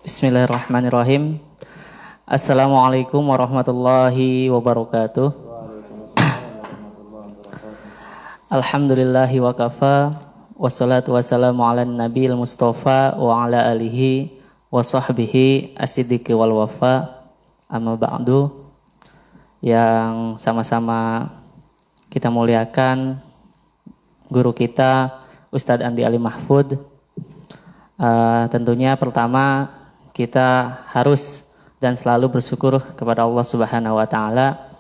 Bismillahirrahmanirrahim. Assalamualaikum warahmatullahi wabarakatuh. Alhamdulillahi wa kafa. Wassalatu wassalamu ala nabiyil mustafa wa ala alihi wa sahbihi as-siddiqi wal wafa. Amma ba'du. Yang sama-sama kita muliakan guru kita Ustadz Andi Ali Mahfud. Tentunya pertama kita harus dan selalu bersyukur kepada Allah Subhanahu wa taala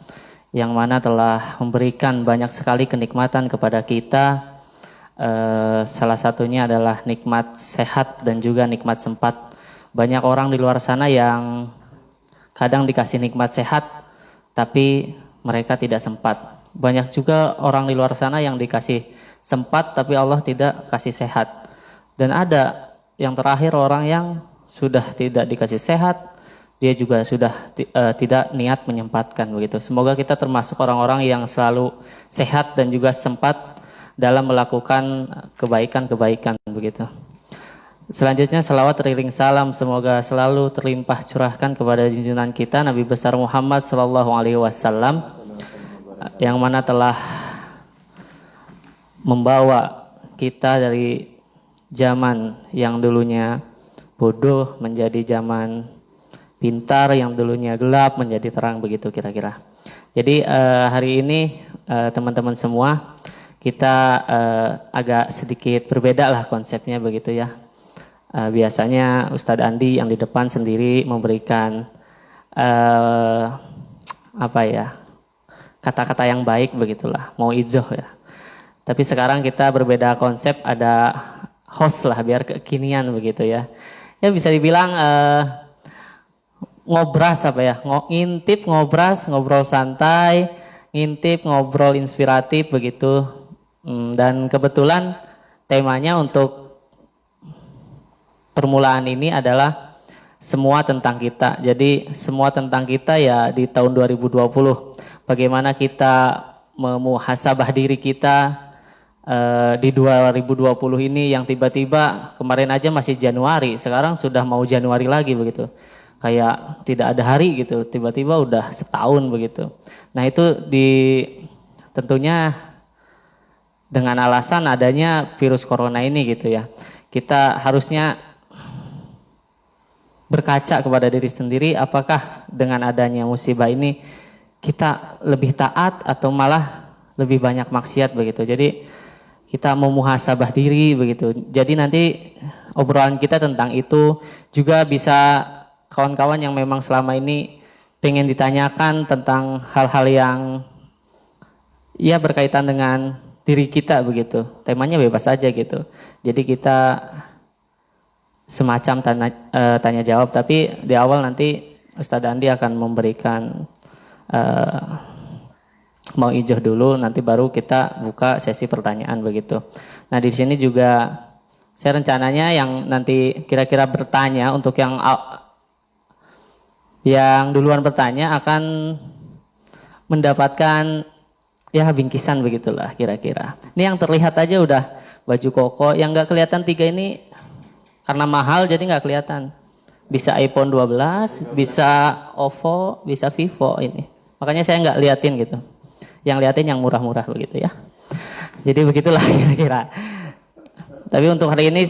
yang mana telah memberikan banyak sekali kenikmatan kepada kita. Salah satunya adalah nikmat sehat dan juga nikmat sempat. Banyak orang di luar sana yang kadang dikasih nikmat sehat tapi mereka tidak sempat. Banyak juga orang di luar sana yang dikasih sempat tapi Allah tidak kasih sehat. Dan ada yang terakhir orang yang sudah tidak dikasih sehat, dia juga sudah tidak niat menyempatkan begitu. Semoga kita termasuk orang-orang yang selalu sehat dan juga sempat dalam melakukan kebaikan-kebaikan begitu. Selanjutnya salawat teriring salam semoga selalu terlimpah curahkan kepada junjungan kita Nabi besar Muhammad sallallahu alaihi wasallam yang mana telah membawa kita dari zaman yang dulunya bodoh menjadi zaman pintar, yang dulunya gelap menjadi terang begitu kira-kira. Jadi hari ini teman-teman semua kita agak sedikit berbeda lah konsepnya begitu ya. Biasanya Ustadz Andi yang di depan sendiri memberikan kata-kata yang baik begitulah, mau izoh ya. Tapi sekarang kita berbeda konsep, ada host lah biar kekinian begitu ya. Ya bisa dibilang ngobras ngintip ngobras, ngobrol santai, ngintip ngobrol inspiratif begitu. Dan kebetulan temanya untuk permulaan ini adalah semua tentang kita. Jadi semua tentang kita ya di tahun 2020. Bagaimana kita memuhasabah diri kita di 2020 ini yang tiba-tiba kemarin aja masih Januari, sekarang sudah mau Januari lagi begitu. Kayak tidak ada hari gitu, tiba-tiba udah setahun begitu. Nah itu tentunya dengan alasan adanya virus corona ini gitu ya. Kita harusnya berkaca kepada diri sendiri, apakah dengan adanya musibah ini kita lebih taat atau malah lebih banyak maksiat begitu. Jadi kita mau muhasabah diri begitu. Jadi nanti obrolan kita tentang itu juga bisa kawan-kawan yang memang selama ini pengen ditanyakan tentang hal-hal yang ya berkaitan dengan diri kita begitu. Temanya bebas aja gitu. Jadi kita semacam tanya jawab, tapi di awal nanti Ustadz Andi akan memberikan mau ijoh dulu, nanti baru kita buka sesi pertanyaan begitu. Nah di sini juga saya rencananya yang nanti kira-kira bertanya untuk yang duluan bertanya akan mendapatkan ya bingkisan begitulah kira-kira. Ini yang terlihat aja udah baju koko, yang nggak kelihatan tiga ini karena mahal jadi nggak kelihatan. Bisa iPhone 12, bisa OVO, bisa Vivo ini. Makanya saya nggak liatin gitu. Yang liatin yang murah-murah begitu ya. Jadi begitulah kira-kira. Tapi untuk hari ini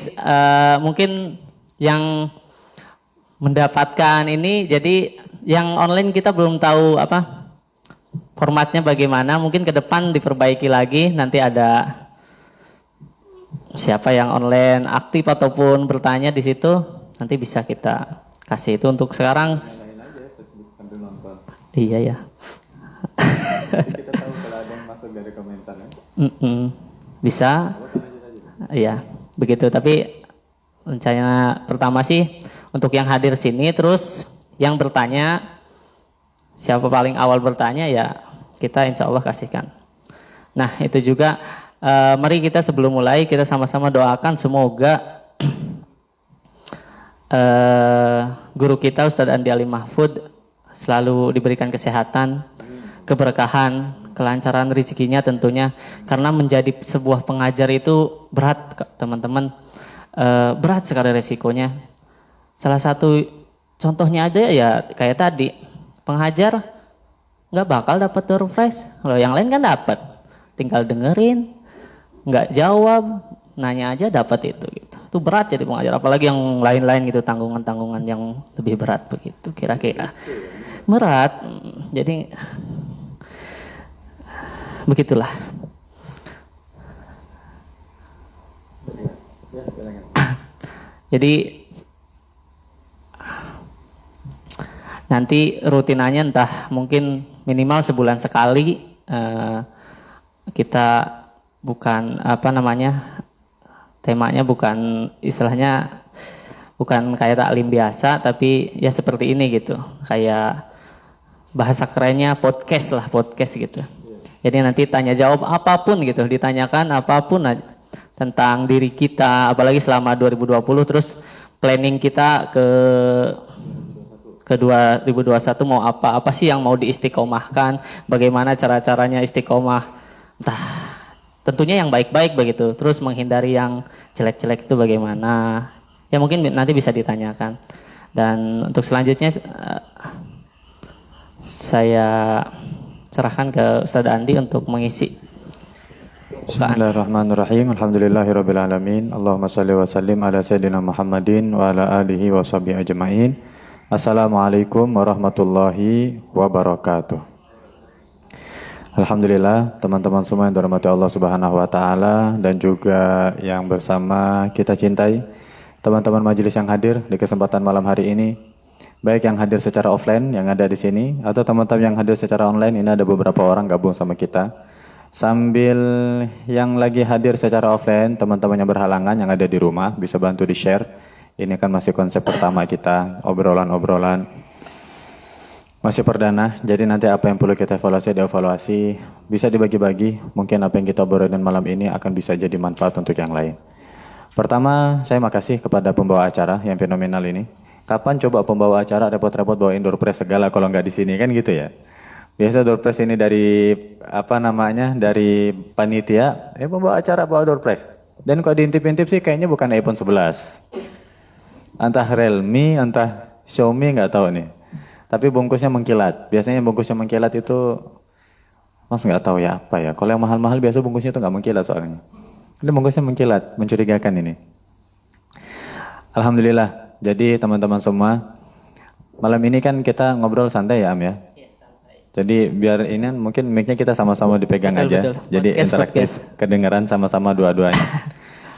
mungkin yang mendapatkan ini, jadi yang online kita belum tahu formatnya bagaimana. Mungkin ke depan diperbaiki lagi. Nanti ada siapa yang online aktif ataupun bertanya di situ, nanti bisa kita kasih itu. Untuk sekarang iya ya. Kita tahu kalau ada yang masuk dari komentar ya. Bisa. Iya, begitu. Tapi rencana pertama sih untuk yang hadir sini, terus yang bertanya, siapa paling awal bertanya ya kita insya Allah kasihkan. Nah itu juga mari kita sebelum mulai kita sama-sama doakan semoga guru kita Ustadz Andi Ali Mahfud selalu diberikan kesehatan, keberkahan, kelancaran rezekinya tentunya, karena menjadi sebuah pengajar itu berat teman-teman, berat sekali resikonya. Salah satu contohnya aja ya kayak tadi, penghajar nggak bakal dapat door prize. Kalau yang lain kan dapat, tinggal dengerin, nggak jawab, nanya aja dapat itu. Gitu. Itu berat jadi pengajar, apalagi yang lain-lain gitu, tanggungan-tanggungan yang lebih berat begitu kira-kira. Berat, jadi begitulah. Jadi nanti rutinannya entah mungkin minimal sebulan sekali kita bukan apa namanya, temanya bukan istilahnya bukan kayak taklim biasa, tapi ya seperti ini gitu, kayak bahasa kerennya podcast lah, podcast gitu. Jadi nanti tanya jawab apapun gitu, ditanyakan apapun aja tentang diri kita, apalagi selama 2020, terus planning kita ke 2021 mau apa sih yang mau diistiqomahkan, bagaimana cara-caranya istiqomah, entah tentunya yang baik-baik begitu, terus menghindari yang jelek-jelek itu bagaimana, ya mungkin nanti bisa ditanyakan. Dan untuk selanjutnya saya serahkan ke Ustadz Andi untuk mengisi. Bismillahirrahmanirrahim. Alhamdulillahirabbil alamin. Allahumma shalli wa sallim ala sayyidina Muhammadin wa ala alihi wa sahbihi ajmain. Assalamualaikum warahmatullahi wabarakatuh. Alhamdulillah, teman-teman semua yang dirahmati Allah Subhanahu wa taala dan juga yang bersama kita cintai, teman-teman majelis yang hadir di kesempatan malam hari ini, baik yang hadir secara offline yang ada di sini atau teman-teman yang hadir secara online. Ini ada beberapa orang gabung sama kita. Sambil yang lagi hadir secara offline, teman-teman yang berhalangan yang ada di rumah bisa bantu di-share. Ini kan masih konsep pertama kita, obrolan-obrolan masih perdana. Jadi nanti apa yang perlu kita evaluasi, dievaluasi, bisa dibagi-bagi. Mungkin apa yang kita obrolin malam ini akan bisa jadi manfaat untuk yang lain. Pertama, saya makasih kepada pembawa acara yang fenomenal ini. Kapan coba pembawa acara repot-repot bawa door prize segala kalau nggak di sini kan gitu ya. Biasa door prize ini dari dari panitia, pembawa acara bawa door prize. Dan kalau diintip-intip sih kayaknya bukan iPhone 11. Entah Realme, entah Xiaomi, nggak tahu nih. Tapi bungkusnya mengkilat. Biasanya bungkusnya mengkilat itu, Mas nggak tahu ya apa ya. Kalau yang mahal-mahal biasa bungkusnya itu nggak mengkilat soalnya. Ini bungkusnya mengkilat, mencurigakan ini. Alhamdulillah. Jadi teman-teman semua, malam ini kan kita ngobrol santai ya Am ya. Jadi biar ini mungkin mic-nya kita sama-sama dipegang aja. Betul. Jadi interaktif, kedengaran sama-sama dua-duanya.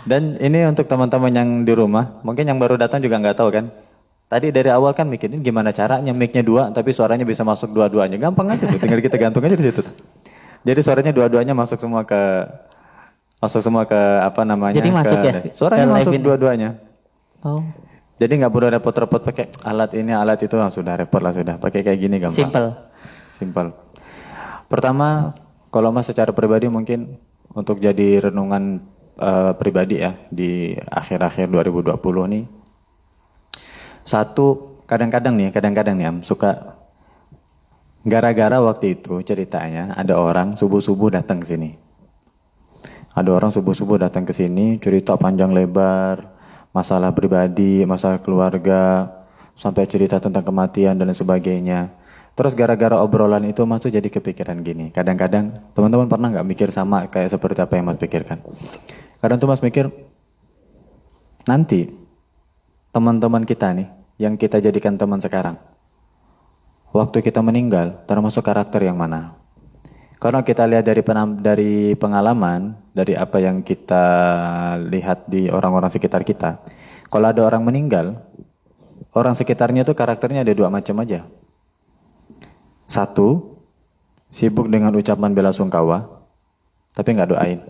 Dan ini untuk teman-teman yang di rumah, mungkin yang baru datang juga nggak tahu kan. Tadi dari awal kan mikirin gimana caranya mic-nya dua, tapi suaranya bisa masuk dua-duanya. Gampang aja tuh, tinggal kita gantung aja di situ. Jadi suaranya dua-duanya masuk semua ke apa namanya? Jadi masuk ya? Suaranya masuk dua-duanya. Oh. Jadi nggak perlu repot-repot pakai alat ini, alat itu, sudah repot lah sudah. Pakai kayak gini gampang. Simple. Pertama, kalau Mas secara pribadi mungkin untuk jadi renungan pribadi ya di akhir-akhir 2020 nih. Satu, kadang-kadang nih Am, suka gara-gara waktu itu ceritanya ada orang subuh-subuh datang ke sini. Ada orang subuh-subuh datang ke sini cerita panjang lebar, masalah pribadi, masalah keluarga, sampai cerita tentang kematian dan sebagainya. Terus gara-gara obrolan itu Mas tuh jadi kepikiran gini. Kadang-kadang teman-teman pernah nggak mikir sama kayak seperti apa yang Mas pikirkan? Kadang tuh Mas mikir, nanti teman-teman kita nih, yang kita jadikan teman sekarang, waktu kita meninggal, termasuk karakter yang mana? Karena kita lihat dari pengalaman, dari apa yang kita lihat di orang-orang sekitar kita, kalau ada orang meninggal, orang sekitarnya tuh karakternya ada dua macam aja. Satu, sibuk dengan ucapan bela sungkawa, tapi nggak doain.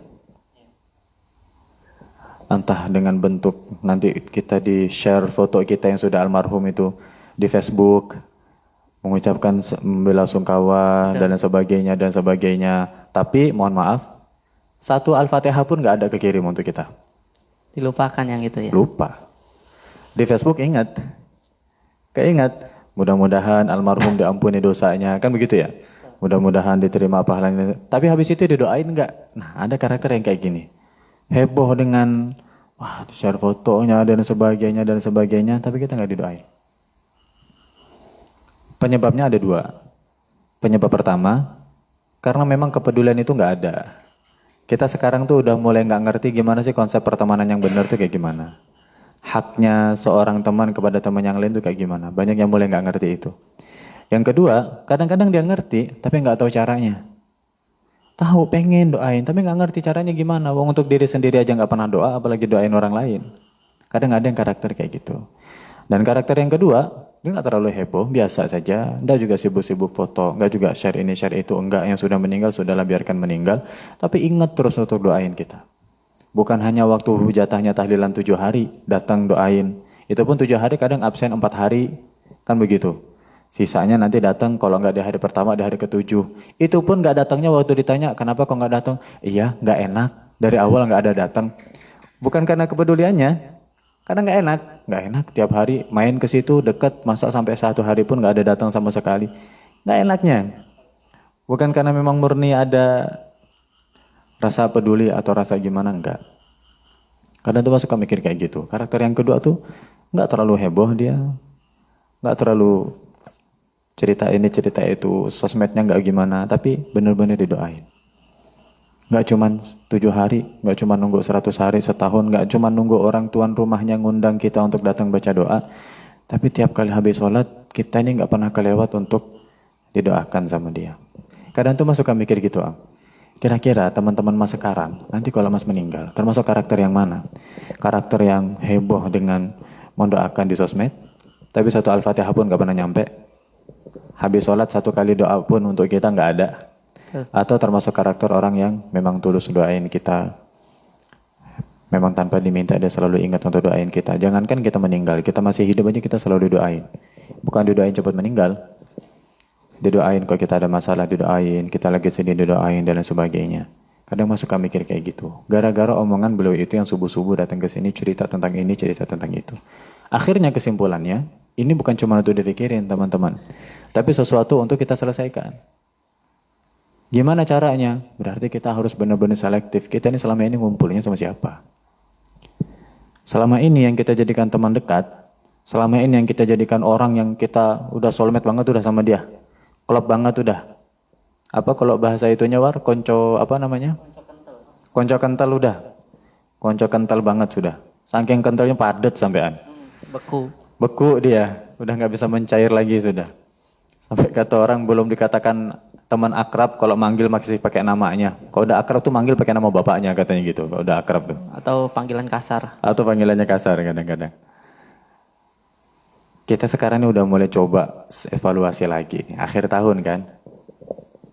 Entah dengan bentuk nanti kita di-share foto kita yang sudah almarhum itu di Facebook, mengucapkan bela sungkawa dan sebagainya. Tapi mohon maaf, satu Al-Fatihah pun nggak ada kekirim untuk kita. Dilupakan yang itu ya? Lupa. Di Facebook keingat. Mudah-mudahan almarhum diampuni dosanya, kan begitu ya? Mudah-mudahan diterima pahalanya. Tapi habis itu didoain enggak? Nah, ada karakter yang kayak gini. Heboh dengan Wah, share fotonya dan sebagainya, tapi kita nggak didoain. Penyebabnya ada dua. Penyebab pertama, karena memang kepedulian itu nggak ada. Kita sekarang tuh udah mulai nggak ngerti gimana sih konsep pertemanan yang benar tuh kayak gimana. Haknya seorang teman kepada teman yang lain tuh kayak gimana. Banyak yang mulai nggak ngerti itu. Yang kedua, kadang-kadang dia ngerti, tapi nggak tahu caranya. Tahu pengen doain, tapi nggak ngerti caranya gimana. Wong untuk diri sendiri aja nggak pernah doa, apalagi doain orang lain. Kadang ada yang karakter kayak gitu. Dan karakter yang kedua, dia nggak terlalu heboh, biasa saja. Dia juga sibuk-sibuk foto, nggak juga share ini, share itu. Enggak, yang sudah meninggal, sudahlah biarkan meninggal. Tapi ingat terus untuk doain kita. Bukan hanya waktu jatahnya tahlilan 7 hari, datang doain. Itu pun 7 hari, kadang absen 4 hari, kan begitu. Sisanya nanti datang, kalau nggak di hari pertama, di hari ke-7. Itu pun nggak datangnya waktu ditanya, kenapa kok nggak datang? Iya, nggak enak. Dari awal nggak ada datang. Bukan karena kepeduliannya, karena nggak enak tiap hari main ke situ dekat, masa sampai 1 hari pun nggak ada datang sama sekali. Nggak enaknya. Bukan karena memang murni ada rasa peduli atau rasa gimana, enggak. Kadang tuh suka mikir kayak gitu. Karakter yang kedua tuh nggak terlalu heboh dia, nggak terlalu cerita ini cerita itu, sosmednya nggak gimana, tapi bener-bener didoain. Nggak cuman 7 hari, nggak cuman nunggu 100 hari, setahun, nggak cuman nunggu orang tuan rumahnya ngundang kita untuk datang baca doa, tapi tiap kali habis sholat, kita ini nggak pernah kelewat untuk didoakan sama dia. Kadang tuh Mas suka mikir gitu, Am. Kira-kira teman-teman Mas sekarang, nanti kalau Mas meninggal, termasuk karakter yang mana? Karakter yang heboh dengan mendoakan di sosmed, tapi satu Al-Fatihah pun nggak pernah nyampe. Habis sholat 1 kali doa pun untuk kita nggak ada. Atau termasuk karakter orang yang memang tulus doain kita. Memang tanpa diminta dia selalu ingat untuk doain kita. Jangankan kita meninggal, kita masih hidup aja kita selalu didoain. Bukan didoain cepat meninggal. Didoain kalau kita ada masalah, didoain. Kita lagi sedih, didoain dan lain sebagainya. Kadang Mas suka mikir kayak gitu. Gara-gara omongan beliau itu yang subuh-subuh datang ke sini cerita tentang ini, cerita tentang itu. Akhirnya kesimpulannya, ini bukan cuma untuk dipikirin teman-teman. Tapi sesuatu untuk kita selesaikan. Gimana caranya? Berarti kita harus benar-benar selektif. Kita ini selama ini ngumpulnya sama siapa? Selama ini yang kita jadikan teman dekat, selama ini yang kita jadikan orang yang kita udah soulmate banget udah sama dia. Klop banget udah. Apa kalau bahasa itunya War? Konco apa namanya? Konco kental udah. Konco kental banget sudah. Saking kentalnya padat sampean. Beku. Beku dia. Udah nggak bisa mencair lagi sudah. Sampai kata orang belum dikatakan teman akrab kalau manggil masih pakai namanya. Kalau udah akrab tuh manggil pakai nama bapaknya katanya gitu. Kalau udah akrab tuh. Atau panggilan kasar. Atau panggilannya kasar kadang-kadang. Kita sekarang ini udah mulai coba evaluasi lagi. Akhir tahun kan.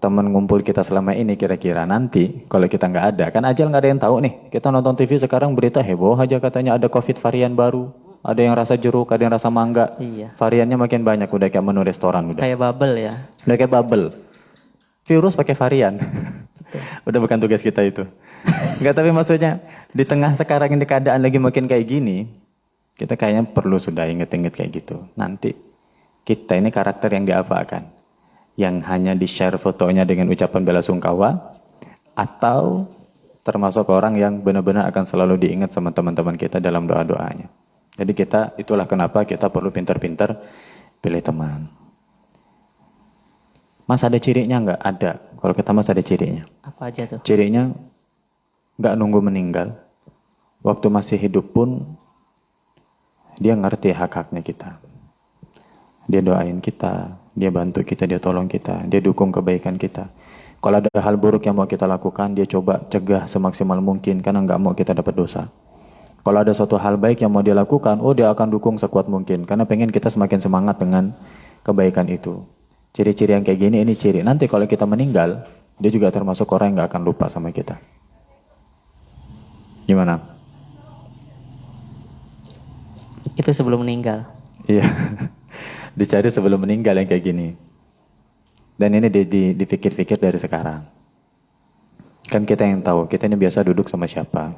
Teman ngumpul kita selama ini kira-kira nanti kalau kita nggak ada. Kan ajal nggak ada yang tahu nih. Kita nonton TV sekarang berita heboh aja katanya ada COVID varian baru. Ada yang rasa jeruk, ada yang rasa mangga. Iya. Variannya makin banyak udah kayak menu restoran udah. Kayak bubble ya. Udah kayak bubble. Virus pakai varian. Udah bukan tugas kita itu. Enggak, tapi maksudnya di tengah sekarang ini keadaan lagi makin kayak gini, kita kayaknya perlu sudah inget-inget kayak gitu. Nanti kita ini karakter yang diapakan? Yang hanya di-share fotonya dengan ucapan bela sungkawa, atau termasuk orang yang benar-benar akan selalu diingat sama teman-teman kita dalam doa-doanya. Jadi itulah kenapa kita perlu pintar-pintar pilih teman. Mas ada cirinya nggak? Ada. Kalau kita Mas ada cirinya. Apa aja tuh? Cirinya nggak nunggu meninggal. Waktu masih hidup pun dia ngerti hak-haknya kita. Dia doain kita, dia bantu kita, dia tolong kita, dia dukung kebaikan kita. Kalau ada hal buruk yang mau kita lakukan, dia coba cegah semaksimal mungkin karena nggak mau kita dapat dosa. Kalau ada suatu hal baik yang mau dia lakukan, dia akan dukung sekuat mungkin karena pengen kita semakin semangat dengan kebaikan itu. Ciri-ciri yang kayak gini, ini ciri. Nanti kalau kita meninggal, dia juga termasuk orang yang gak akan lupa sama kita. Gimana? Itu sebelum meninggal. Iya. Dicari sebelum meninggal yang kayak gini. Dan ini dipikir-pikir dari sekarang. Kan kita yang tahu, kita ini biasa duduk sama siapa.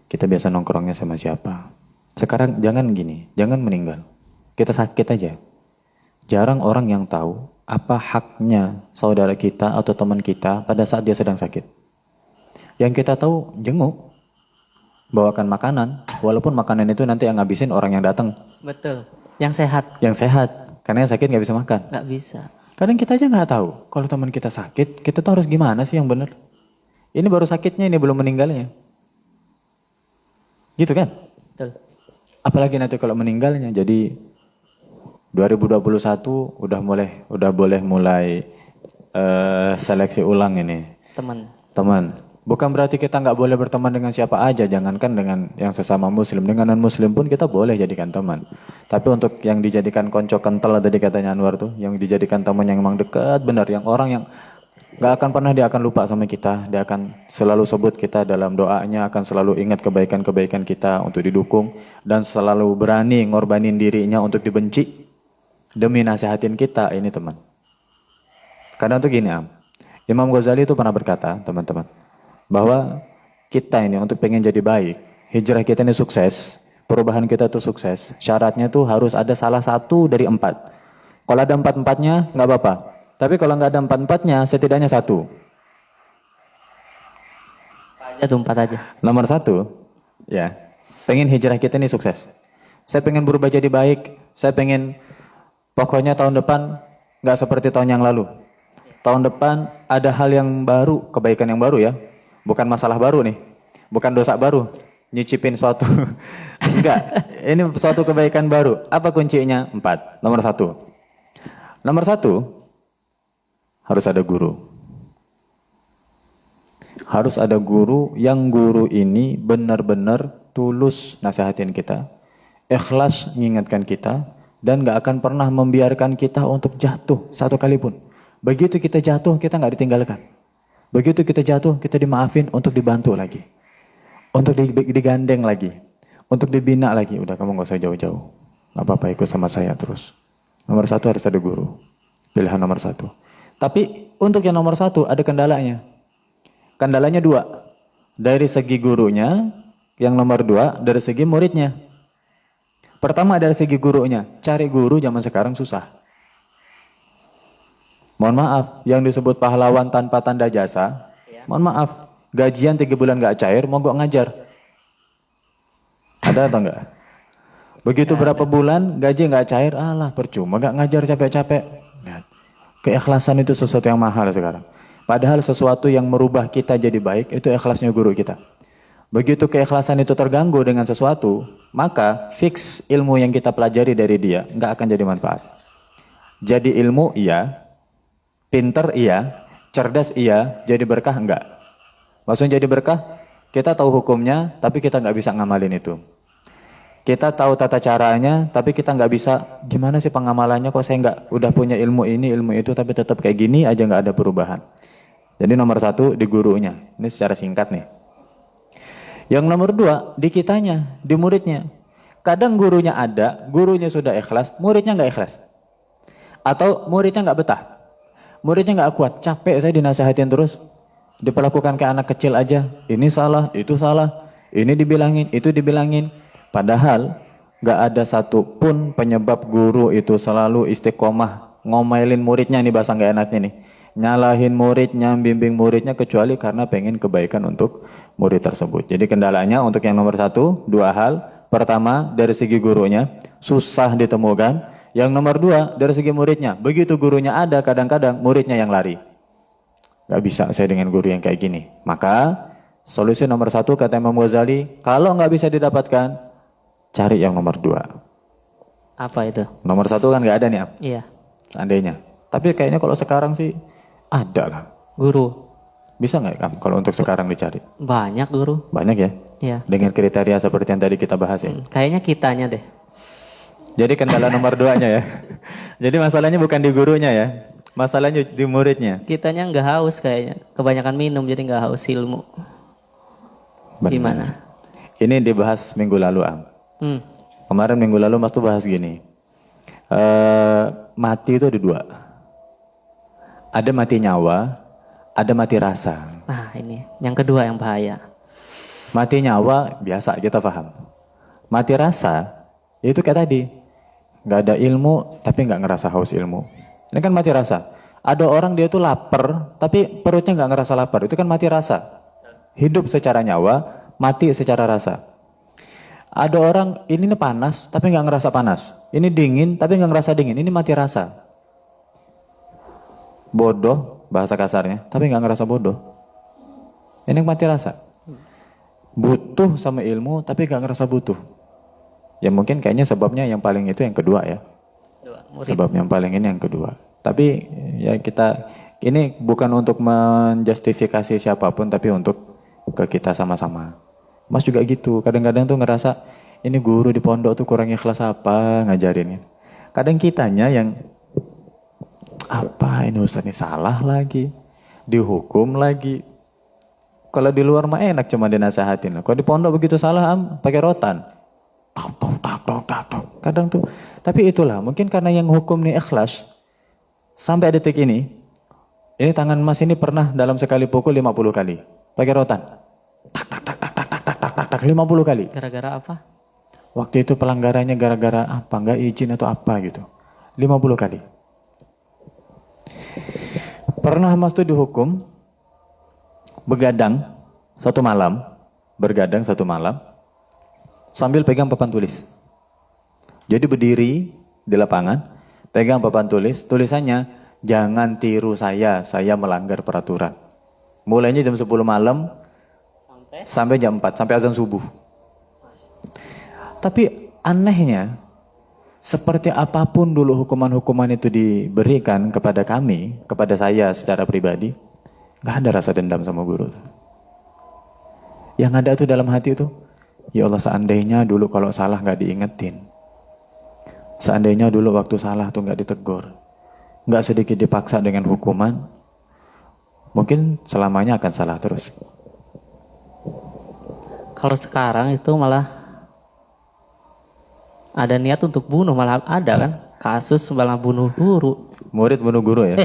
Kita biasa nongkrongnya sama siapa. Sekarang jangan gini, jangan meninggal. Kita sakit aja. Jarang orang yang tahu apa haknya saudara kita atau teman kita pada saat dia sedang sakit. Yang kita tahu jenguk. bawakan makanan, walaupun makanan itu nanti yang ngabisin orang yang datang, Betul. Yang sehat yang sehat, karena yang sakit nggak bisa makan. nggak bisa. Kadang kita aja nggak tahu kalau teman kita sakit, kita tuh harus gimana sih yang benar. Ini baru sakitnya, ini belum meninggalnya. Gitu kan? Betul. Apalagi nanti kalau meninggalnya. Jadi 2021 udah boleh mulai seleksi ulang ini. Teman. Bukan berarti kita nggak boleh berteman dengan siapa aja, jangankan dengan yang sesama muslim, dengan non-muslim pun kita boleh jadikan teman. Tapi untuk yang dijadikan konco kental tadi katanya Anwar tuh, yang dijadikan teman yang emang dekat benar, yang orang yang nggak akan pernah dia akan lupa sama kita, dia akan selalu sebut kita dalam doanya, akan selalu ingat kebaikan-kebaikan kita untuk didukung, dan selalu berani ngorbanin dirinya untuk dibenci demi nasihatin kita, ini teman. Kadang tuh gini Imam Ghazali itu pernah berkata, teman-teman, bahwa kita ini untuk pengen jadi baik, hijrah kita ini sukses, perubahan kita tuh sukses, syaratnya tuh harus ada salah satu dari 4. Kalau ada 4-4-nya nggak apa-apa. Tapi kalau nggak ada 4-4-nya, setidaknya 1. Aja tuh 4 aja. Nomor 1, ya, pengen hijrah kita ini sukses. Saya pengen berubah jadi baik, saya pengen pokoknya tahun depan nggak seperti tahun yang lalu. Tahun depan ada hal yang baru, kebaikan yang baru ya. Bukan masalah baru nih, bukan dosa baru, nyicipin suatu. Enggak, ini suatu kebaikan baru. Apa kuncinya? 4. Nomor 1. Nomor 1, harus ada guru. Harus ada guru yang guru ini benar-benar tulus nasihatin kita, ikhlas mengingatkan kita, dan gak akan pernah membiarkan kita untuk jatuh satu kali pun. Begitu kita jatuh, kita gak ditinggalkan. Begitu kita jatuh, kita dimaafin untuk dibantu lagi. Untuk digandeng lagi. Untuk dibina lagi. Udah, kamu gak usah jauh-jauh. Gak apa-apa, ikut sama saya terus. Nomor 1 harus ada guru. Pilihan nomor 1. Tapi untuk yang nomor 1 ada kendalanya. Kendalanya 2. Dari segi gurunya. Yang nomor 2 dari segi muridnya. Pertama dari segi gurunya. Cari guru zaman sekarang susah. Mohon maaf, yang disebut pahlawan tanpa tanda jasa, mohon maaf, gajian 3 bulan gak cair, mogok ngajar. Ada atau enggak? Begitu berapa bulan, gaji gak cair, alah percuma, gak ngajar capek-capek. Keikhlasan itu sesuatu yang mahal sekarang. Padahal sesuatu yang merubah kita jadi baik, itu ikhlasnya guru kita. Begitu keikhlasan itu terganggu dengan sesuatu, maka fix ilmu yang kita pelajari dari dia, gak akan jadi manfaat. Jadi ilmu, iya. Pinter iya, cerdas iya, jadi berkah enggak. Maksudnya jadi berkah, kita tahu hukumnya, tapi kita nggak bisa ngamalin itu. Kita tahu tata caranya, tapi kita nggak bisa, gimana sih pengamalannya, kok saya nggak udah punya ilmu ini, ilmu itu, tapi tetap kayak gini aja nggak ada perubahan. Jadi nomor 1 di gurunya, ini secara singkat nih. Yang nomor 2, di kitanya, di muridnya. Kadang gurunya ada, gurunya sudah ikhlas, muridnya nggak ikhlas. Atau muridnya nggak betah. Muridnya nggak kuat, capek saya dinasehatin terus, diperlakukan kayak anak kecil aja. Ini salah, itu salah, ini dibilangin, itu dibilangin. Padahal nggak ada satupun penyebab guru itu selalu istiqomah ngomelin muridnya, nih bahasa nggak enaknya nih, nyalahin muridnya, bimbing muridnya, kecuali karena pengen kebaikan untuk murid tersebut. Jadi kendalanya untuk yang nomor 1, 2 hal. Pertama dari segi gurunya susah ditemukan. Yang nomor 2, dari segi muridnya. Begitu gurunya ada, kadang-kadang muridnya yang lari. Gak bisa saya dengan guru yang kayak gini. Maka, solusi nomor 1 kata Imam Ghazali, kalau gak bisa didapatkan, cari yang nomor 2. Apa itu? Nomor 1 kan gak ada nih, Iya. Seandainya. Tapi kayaknya kalau sekarang sih, ada lah. Guru. Bisa gak kalau untuk sekarang dicari? Banyak guru. Banyak ya? Iya. Dengan kriteria seperti yang tadi kita bahas ya? Kayaknya kitanya deh. Jadi kendala nomor 2-nya ya. Jadi masalahnya bukan di gurunya ya. Masalahnya di muridnya. Kitanya nggak haus kayaknya. Kebanyakan minum jadi nggak haus ilmu. Benar. Gimana? Ini dibahas minggu lalu, Kemarin minggu lalu Mas tuh bahas gini. Mati itu ada 2. Ada mati nyawa, ada mati rasa. Nah ini, yang kedua yang bahaya. Mati nyawa, biasa kita paham. Mati rasa, itu kayak tadi. Gak ada ilmu, tapi gak ngerasa haus ilmu. Ini kan mati rasa. Ada orang dia tuh lapar, tapi perutnya gak ngerasa lapar. Itu kan mati rasa. Hidup secara nyawa, mati secara rasa. Ada orang ini nih panas tapi nggak ngerasa panas. Ini dingin tapi nggak ngerasa dingin. Ini mati rasa. Bodoh bahasa kasarnya, tapi nggak ngerasa bodoh. Ini mati rasa. Butuh sama ilmu tapi nggak ngerasa butuh. Ya mungkin kayaknya sebabnya yang paling itu yang kedua ya. Sebab yang paling ini yang kedua. Tapi ya kita ini bukan untuk menjustifikasi siapapun, tapi untuk ke kita sama-sama. Mas juga gitu. Kadang-kadang tuh ngerasa ini guru di pondok tuh kurang ikhlas apa ngajarinnya. Kadang kitanya yang apa ini Ustaz ini salah lagi, dihukum lagi. Kalau di luar mah enak cuma dinasehatin. Kalau di pondok begitu salah pakai rotan. Kadang tuh. Tapi itulah mungkin karena yang hukum nih ikhlas. Sampai detik ini tangan Mas ini pernah dalam sekali pukul 50 kali. Pakai rotan. Tak tak tak tak tak tak tak tak tak tak 50 kali. Gara-gara apa? Waktu itu pelanggarannya gara-gara apa? Enggak izin atau apa gitu. 50 kali. Pernah Mas tuh dihukum begadang satu malam, sambil pegang papan tulis. Jadi berdiri di lapangan, pegang papan tulis, tulisannya jangan tiru saya melanggar peraturan. Mulainya jam 10 malam sampai jam 4, sampai azan subuh. Tapi anehnya, seperti apapun dulu hukuman-hukuman itu diberikan kepada kami, kepada saya secara pribadi, gak ada rasa dendam sama guru. Yang ada tuh dalam hati itu, ya Allah seandainya dulu kalau salah gak diingetin. Seandainya dulu waktu salah tuh gak ditegur. Gak sedikit dipaksa dengan hukuman, mungkin selamanya akan salah terus. Kalau sekarang itu malah ada niat untuk bunuh, malah ada kan kasus malah bunuh guru. Murid bunuh guru ya?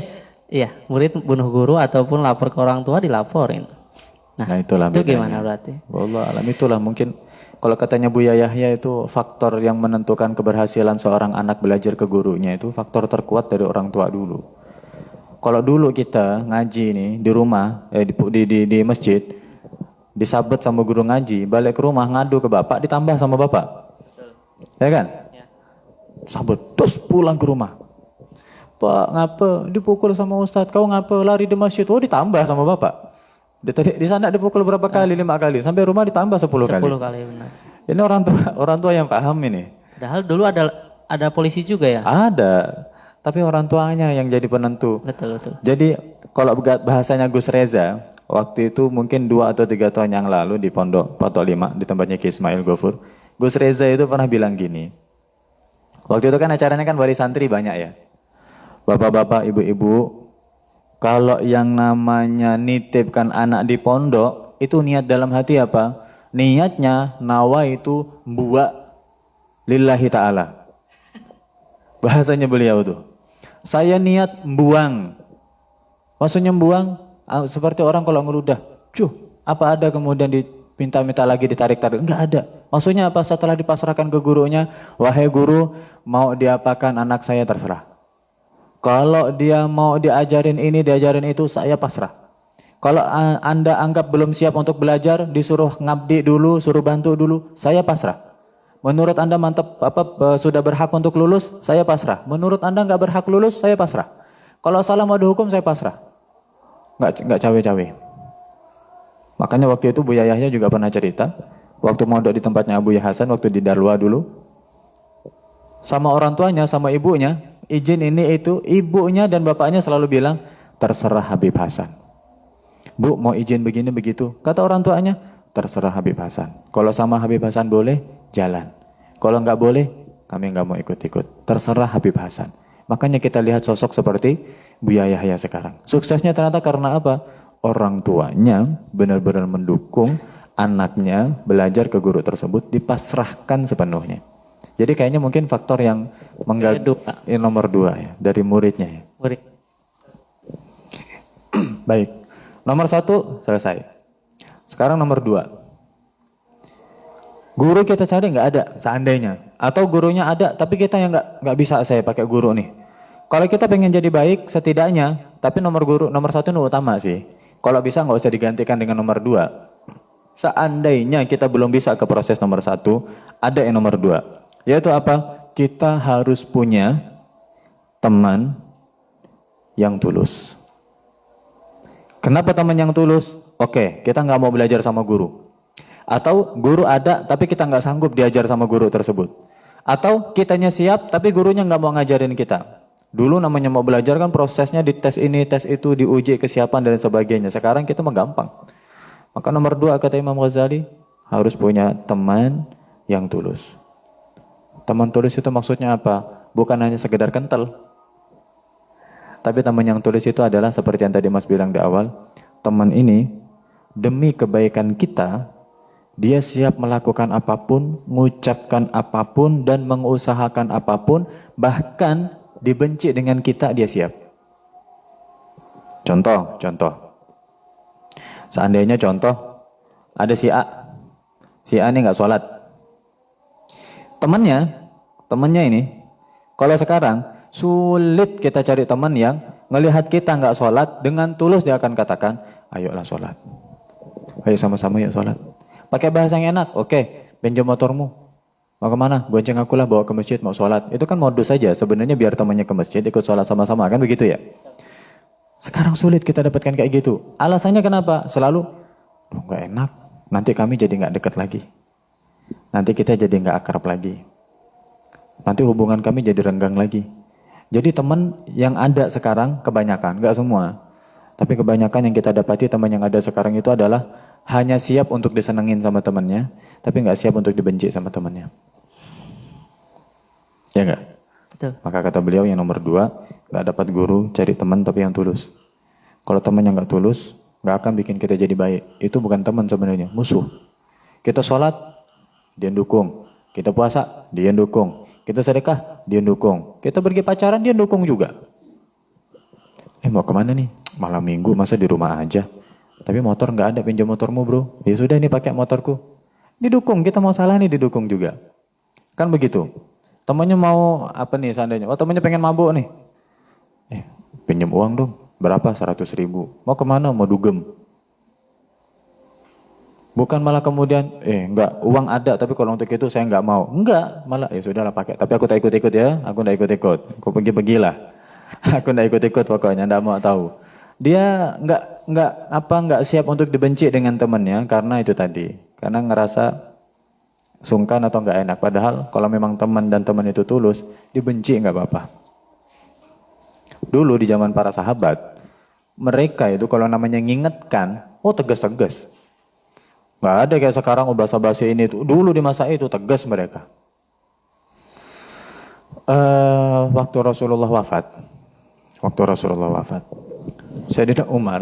Iya, murid bunuh guru ataupun lapor ke orang tua dilaporin. Nah itulah itu bedanya. gimana berarti? Wallah alam, itulah mungkin kalau katanya Buya Yahya itu faktor yang menentukan keberhasilan seorang anak belajar ke gurunya itu faktor terkuat dari orang tua dulu. Kalau dulu kita ngaji nih di rumah, di masjid, disabet sama guru ngaji, balik ke rumah ngadu ke bapak, ditambah sama bapak. Ya kan? Ya. Sabet, terus pulang ke rumah. Pak, ngapa dipukul sama ustadz? Kau ngapa lari di masjid? Oh, ditambah sama bapak. Di sana dipukul berapa kali? 5 kali. Sampai rumah ditambah 10 kali. 10 kali benar. Ini orang tua yang paham ini. Padahal dulu ada polisi juga ya? Ada. Tapi orang tuanya yang jadi penentu. Betul. Jadi kalau bahasanya Gus Reza, waktu itu mungkin 2 atau 3 tahun yang lalu di Pondok 5 di tempatnya Ki Ismail Ghafur, Gus Reza itu pernah bilang gini. Waktu itu kan acaranya kan wali santri banyak ya. Bapak-bapak, ibu-ibu, kalau yang namanya nitipkan anak di pondok, itu niat dalam hati apa? Niatnya nawa itu buat lillahi ta'ala. Bahasanya beliau tuh. Saya niat buang. Maksudnya buang, seperti orang kalau ngeludah. Apa ada kemudian minta lagi ditarik-tarik? Enggak ada. Maksudnya apa? Setelah dipasrahkan ke gurunya, wahai guru, mau diapakan anak saya terserah. Kalau dia mau diajarin ini, diajarin itu, saya pasrah. Kalau Anda anggap belum siap untuk belajar, disuruh ngabdi dulu, suruh bantu dulu, saya pasrah. Menurut Anda mantap sudah berhak untuk lulus, saya pasrah. Menurut Anda nggak berhak lulus, saya pasrah. Kalau salah mau dihukum, saya pasrah. Nggak cawe-cawe. Makanya waktu itu Buya Yahya juga pernah cerita, waktu mondok di tempatnya Abu Hasan, waktu di Darwa dulu, sama orang tuanya, sama ibunya, izin ini itu, ibunya dan bapaknya selalu bilang, terserah Habib Hasan. Bu, mau izin begini begitu. Kata orang tuanya, terserah Habib Hasan. Kalau sama Habib Hasan boleh, jalan. Kalau nggak boleh, kami nggak mau ikut-ikut. Terserah Habib Hasan. Makanya kita lihat sosok seperti Buya Yahya sekarang. Suksesnya ternyata karena apa? Orang tuanya benar-benar mendukung anaknya belajar ke guru tersebut, dipasrahkan sepenuhnya. Jadi kayaknya mungkin faktor yang nomor 2 ya, dari muridnya ya. Murid. Baik, nomor 1 selesai. Sekarang nomor 2. Guru kita cari nggak ada seandainya, atau gurunya ada tapi kita yang nggak bisa saya pakai guru nih. Kalau kita pengen jadi baik setidaknya, tapi nomor 1 itu utama sih. Kalau bisa nggak usah digantikan dengan nomor 2. Seandainya kita belum bisa ke proses nomor 1, ada yang nomor 2. Yaitu apa? Kita harus punya teman yang tulus. Kenapa teman yang tulus? Oke, kita nggak mau belajar sama guru. Atau guru ada, tapi kita nggak sanggup diajar sama guru tersebut. Atau kitanya siap, tapi gurunya nggak mau ngajarin kita. Dulu namanya mau belajar kan prosesnya di tes ini, tes itu, diuji kesiapan dan sebagainya. Sekarang kita mah gampang. Maka nomor 2 kata Imam Ghazali, harus punya teman yang tulus. Teman tulus itu maksudnya apa? Bukan hanya sekedar kental. Tapi teman yang tulus itu adalah seperti yang tadi Mas bilang di awal. Teman ini demi kebaikan kita, dia siap melakukan apapun, mengucapkan apapun, dan mengusahakan apapun. Bahkan dibenci dengan kita, dia siap. Contoh. Seandainya ada si A. Si A ini nggak sholat. Temannya ini, kalau sekarang sulit kita cari teman yang ngelihat kita nggak sholat, dengan tulus dia akan katakan, ayolah sholat. Ayo sama-sama yuk sholat. Pakai bahasa yang enak, oke, pinjam motormu. Mau kemana? Bonceng aku lah, bawa ke masjid, mau sholat. Itu kan modus saja, sebenarnya biar temannya ke masjid, ikut sholat sama-sama, kan begitu ya? Sekarang sulit kita dapatkan kayak gitu. Alasannya kenapa? Selalu, nggak enak, nanti kami jadi nggak dekat lagi. Nanti kita jadi nggak akrab lagi. Nanti hubungan kami jadi renggang lagi. Jadi teman yang ada sekarang kebanyakan, nggak semua. Tapi kebanyakan yang kita dapati teman yang ada sekarang itu adalah hanya siap untuk disenengin sama temannya, tapi nggak siap untuk dibenci sama temannya. Ya nggak? Betul. Maka kata beliau yang nomor 2, nggak dapat guru, cari teman tapi yang tulus. Kalau teman yang nggak tulus, nggak akan bikin kita jadi baik. Itu bukan teman sebenarnya, musuh. Kita sholat, dia dukung. Kita puasa, dia dukung. Kita sedekah, dia dukung. Kita pergi pacaran, dia dukung juga. Mau kemana nih? Malam minggu, masa di rumah aja? Tapi motor nggak ada, pinjam motormu bro. Ya sudah nih pakai motorku. Didukung, kita mau salah nih didukung juga. Kan begitu. Temannya mau apa nih seandainya? Oh temannya pengen mabuk nih. Pinjam uang dong. Berapa? 100.000. Mau kemana? Mau dugem. Bukan malah kemudian, enggak, uang ada tapi kalau untuk itu saya enggak mau. Enggak, malah ya sudahlah pakai. Tapi aku tak ikut-ikut ya, aku tak ikut-ikut. Aku pergi-pergilah. Aku tak ikut-ikut pokoknya, enggak mau tahu. Dia enggak siap untuk dibenci dengan temannya karena itu tadi. Karena ngerasa sungkan atau enggak enak. Padahal kalau memang teman dan teman itu tulus, dibenci enggak apa-apa. Dulu di zaman para sahabat, mereka itu kalau namanya ngingetkan, tegas-tegas. Nggak ada kayak sekarang basa-basi ini tuh. Dulu di masa itu tegas mereka. Waktu Rasulullah wafat, Sayyidina Umar.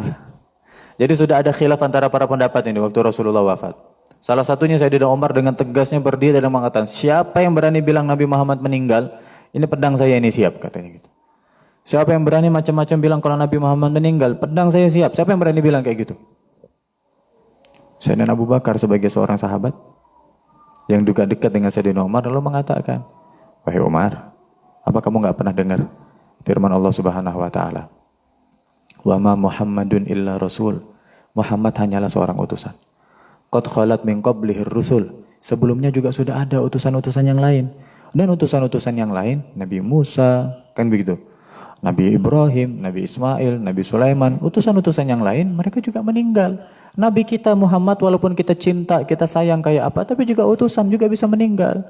Jadi sudah ada khilaf antara para pendapat ini waktu Rasulullah wafat. Salah satunya Sayyidina Umar dengan tegasnya berdiri dan mengatakan, siapa yang berani bilang Nabi Muhammad meninggal, ini pedang saya ini siap, katanya gitu. Siapa yang berani macam-macam bilang kalau Nabi Muhammad meninggal, pedang saya siap. Siapa yang berani bilang kayak gitu? Sayyidina Abu Bakar sebagai seorang sahabat yang juga dekat dengan Sayyidina Umar lalu mengatakan, wahai Umar, apa kamu nggak pernah dengar firman Allah Subhanahu wa taala? Wa ma Muhammadun illa rasul. Muhammad hanyalah seorang utusan. Qad khalat min qablihir rusul. Sebelumnya juga sudah ada utusan-utusan yang lain. Dan utusan-utusan yang lain, Nabi Musa, kan begitu. Nabi Ibrahim, Nabi Ismail, Nabi Sulaiman, utusan-utusan yang lain, mereka juga meninggal. Nabi kita Muhammad, walaupun kita cinta, kita sayang kayak apa, tapi juga utusan juga bisa meninggal.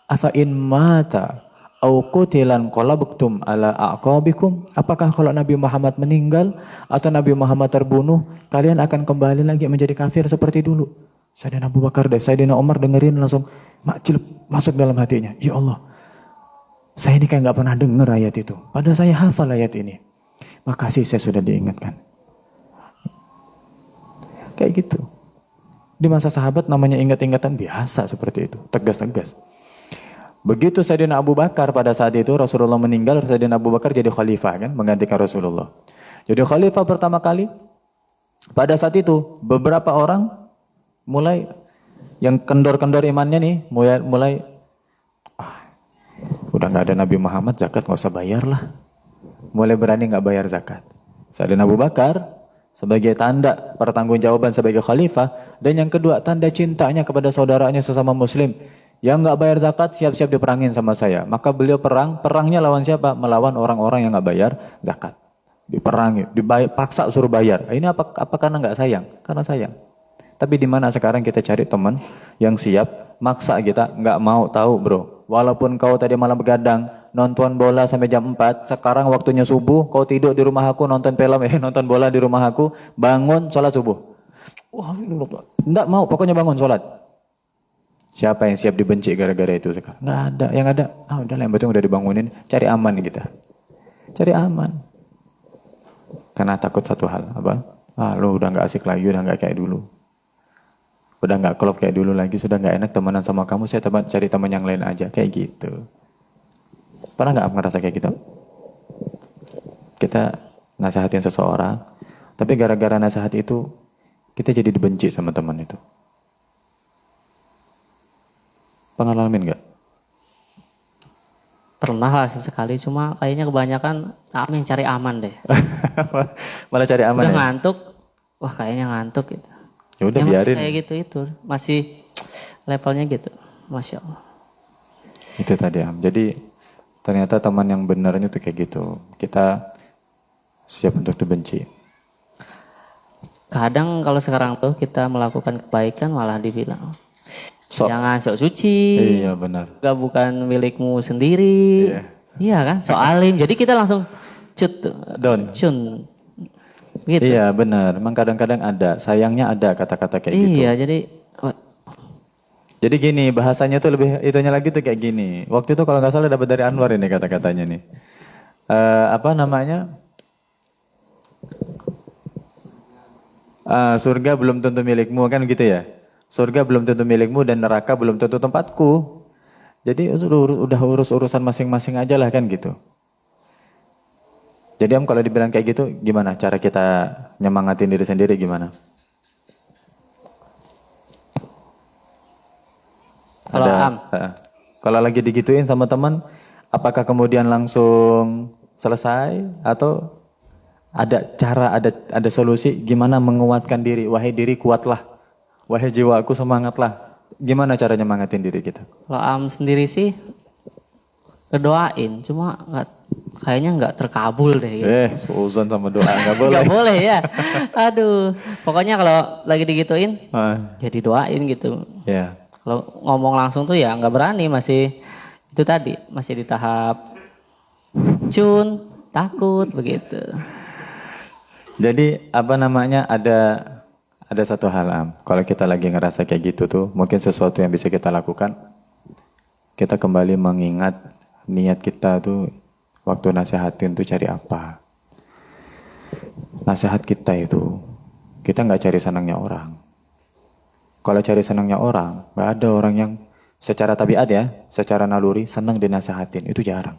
Afa in mata au qutilan qalabtum ala aqabikum. Apakah kalau Nabi Muhammad meninggal atau Nabi Muhammad terbunuh, kalian akan kembali lagi menjadi kafir seperti dulu? Sayyidina Abu Bakar dan Sayyidina Umar dengerin langsung masuk dalam hatinya. Ya Allah, saya ini kayak nggak pernah dengar ayat itu. Padahal saya hafal ayat ini. Makasih saya sudah diingatkan. Kayak gitu. Di masa sahabat namanya ingat-ingatan biasa seperti itu. Tegas-tegas. Begitu Sayyidina Abu Bakar pada saat itu Rasulullah meninggal, Sayyidina Abu Bakar jadi khalifah kan, menggantikan Rasulullah. Jadi khalifah pertama kali. Pada saat itu beberapa orang mulai yang kendor-kendor imannya nih mulai udah nggak ada Nabi Muhammad, zakat nggak usah bayar lah. Mulai berani nggak bayar zakat. Sayyidina Abu Bakar sebagai tanda pertanggungjawaban sebagai khalifah, dan yang kedua tanda cintanya kepada saudaranya sesama muslim. Yang nggak bayar zakat siap-siap diperangin sama saya. Maka beliau perangnya lawan siapa? Melawan orang-orang yang nggak bayar zakat. Diperangi, paksa suruh bayar. Ini apa karena nggak sayang? Karena sayang. Tapi di mana sekarang kita cari teman yang siap maksa kita nggak mau tahu bro. Walaupun kau tadi malam begadang nonton bola sampai jam 4, sekarang waktunya subuh, kau tidur di rumah aku nonton film, nonton bola di rumah aku, bangun sholat subuh. Wah, nggak mau, pokoknya bangun sholat. Siapa yang siap dibenci gara-gara itu sekarang? Nggak ada, yang ada, udahlah yang penting udah dibangunin, cari aman kita. Cari aman. Karena takut satu hal, apa? Lu udah nggak asik lagi, udah nggak kayak dulu. Udah nggak klop kayak dulu lagi, sudah nggak enak temenan sama kamu, saya cari teman yang lain aja, kayak gitu. Pernah nggak ngerasa kayak gitu? Kita nasihatin seseorang, tapi gara-gara nasihat itu, kita jadi dibenci sama teman itu. Pengalamin nggak? Pernah lah sesekali, cuma kayaknya kebanyakan yang cari aman deh. Malah cari aman Udah ya? ngantuk, wah kayaknya ngantuk gitu. Ya udah Masih biarin. kayak gitu itu, masih levelnya gitu, Masya Allah. Itu tadi Am. Jadi ternyata teman yang benarnya tuh kayak gitu. Kita siap untuk dibenci. Kadang kalau sekarang tuh kita melakukan kebaikan malah dibilang, jangan sok suci. Iya benar. Gak bukan milikmu sendiri. Iya. Iya kan, so alim. Jadi kita langsung Down. cun. Gitu. Iya benar. Memang kadang-kadang ada. Sayangnya ada kata-kata kayak gitu. Iya, Jadi gini, bahasanya tuh lebih, itunya lagi tuh kayak gini. Waktu itu kalau nggak salah dapat dari Anwar ini kata-katanya nih. Apa namanya? Surga belum tentu milikmu kan gitu ya. Surga belum tentu milikmu dan neraka belum tentu tempatku. Jadi udah urus-urusan masing-masing aja lah kan gitu. Jadi kalau dibilang kayak gitu, gimana cara kita nyemangatin diri sendiri gimana? Kalau kalau lagi digituin sama teman, apakah kemudian langsung selesai atau ada cara, ada solusi gimana menguatkan diri? Wahai diri kuatlah, wahai jiwaku semangatlah. Gimana cara nyemangatin diri kita? Kalau sendiri sih ngedoain, cuma kayaknya nggak terkabul deh. Gitu. Seuzon sama doa nggak boleh. Nggak boleh ya. Aduh, pokoknya kalau lagi digituin, ya didoain gitu. Ya. Kalau ngomong langsung tuh ya nggak berani, masih itu tadi, masih di tahap takut begitu. Jadi apa namanya ada satu hal kalau kita lagi ngerasa kayak gitu tuh mungkin sesuatu yang bisa kita lakukan, kita kembali mengingat niat kita tuh waktu nasihatin tuh cari apa. Nasihat kita itu kita nggak cari senangnya orang. Kalau cari senangnya orang, nggak ada orang yang secara tabiat ya, secara naluri senang dinasehatin, itu jarang.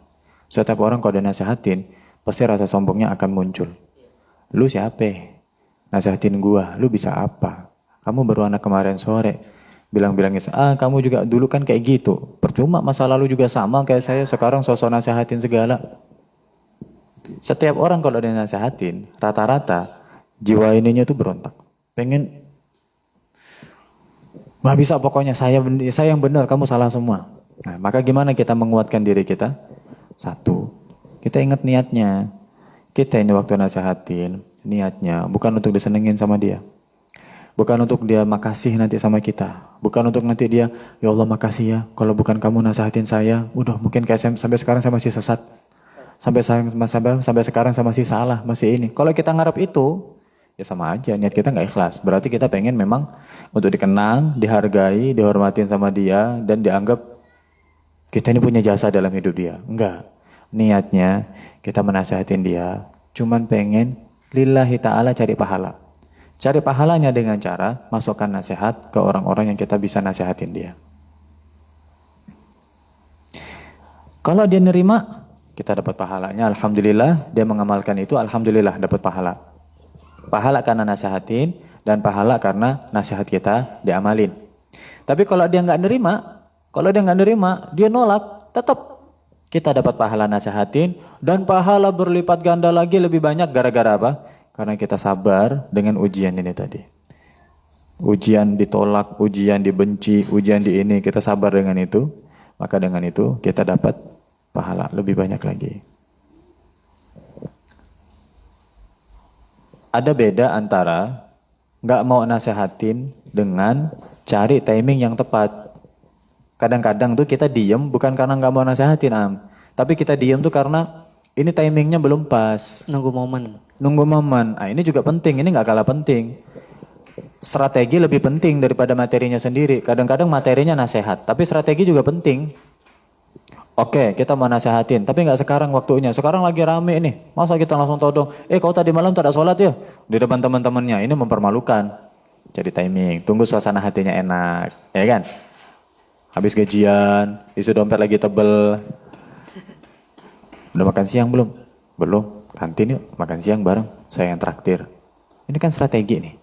Setiap orang kalau dinasehatin, pasti rasa sombongnya akan muncul. Lu siapa? Nasehatin gua, lu bisa apa? Kamu baru anak kemarin sore, bilang-bilangin, kamu juga dulu kan kayak gitu. Percuma masa lalu juga sama kayak saya, sekarang sosok nasehatin segala. Setiap orang kalau dinasehatin, rata-rata jiwa ininya tuh berontak. Pengen nggak bisa pokoknya saya yang benar, kamu salah semua. Nah, maka gimana kita menguatkan diri kita? Satu, kita ingat niatnya. Kita ini waktu nasihatin, niatnya bukan untuk disenengin sama dia. Bukan untuk dia makasih nanti sama kita. Bukan untuk nanti dia, ya Allah makasih ya, kalau bukan kamu nasihatin saya, udah mungkin kayak sampai sekarang saya masih sesat. Sampai sekarang saya masih salah, masih ini. Kalau kita ngarep itu, ya sama aja, niat kita nggak ikhlas. Berarti kita pengen memang untuk dikenang, dihargai, dihormatin sama dia, dan dianggap kita ini punya jasa dalam hidup dia. Enggak. Niatnya kita menasehatin dia, cuman pengen lillahi ta'ala cari pahala. Cari pahalanya dengan cara masukkan nasihat ke orang-orang yang kita bisa nasihatin dia. Kalau dia nerima, kita dapat pahalanya, alhamdulillah. Dia mengamalkan itu, alhamdulillah dapat pahala. Pahala karena nasihatin dan pahala karena nasihat kita diamalin. Tapi kalau dia nggak nerima, dia nolak, tetap kita dapat pahala nasihatin dan pahala berlipat ganda lagi lebih banyak gara-gara apa? Karena kita sabar dengan ujian ini tadi. Ujian ditolak, ujian dibenci, ujian di ini, kita sabar dengan itu. Maka dengan itu kita dapat pahala lebih banyak lagi. Ada beda antara nggak mau nasehatin dengan cari timing yang tepat. Kadang-kadang tuh kita diem bukan karena nggak mau nasehatin, tapi kita diem tuh karena ini timingnya belum pas. Nunggu momen. Nunggu momen. Nah, ini juga penting, ini nggak kalah penting. Strategi lebih penting daripada materinya sendiri. Kadang-kadang materinya nasihat, tapi strategi juga penting. Oke, kita mau nasehatin, tapi nggak sekarang waktunya. Sekarang lagi rame nih, masa kita langsung todong, kau tadi malam tak ada sholat ya? Di depan teman-temannya, ini mempermalukan. Jadi timing, tunggu suasana hatinya enak, ya kan? Habis gajian, isi dompet lagi tebel. Udah makan siang belum? Belum, kantin yuk, makan siang bareng, saya yang traktir. Ini kan strategi nih.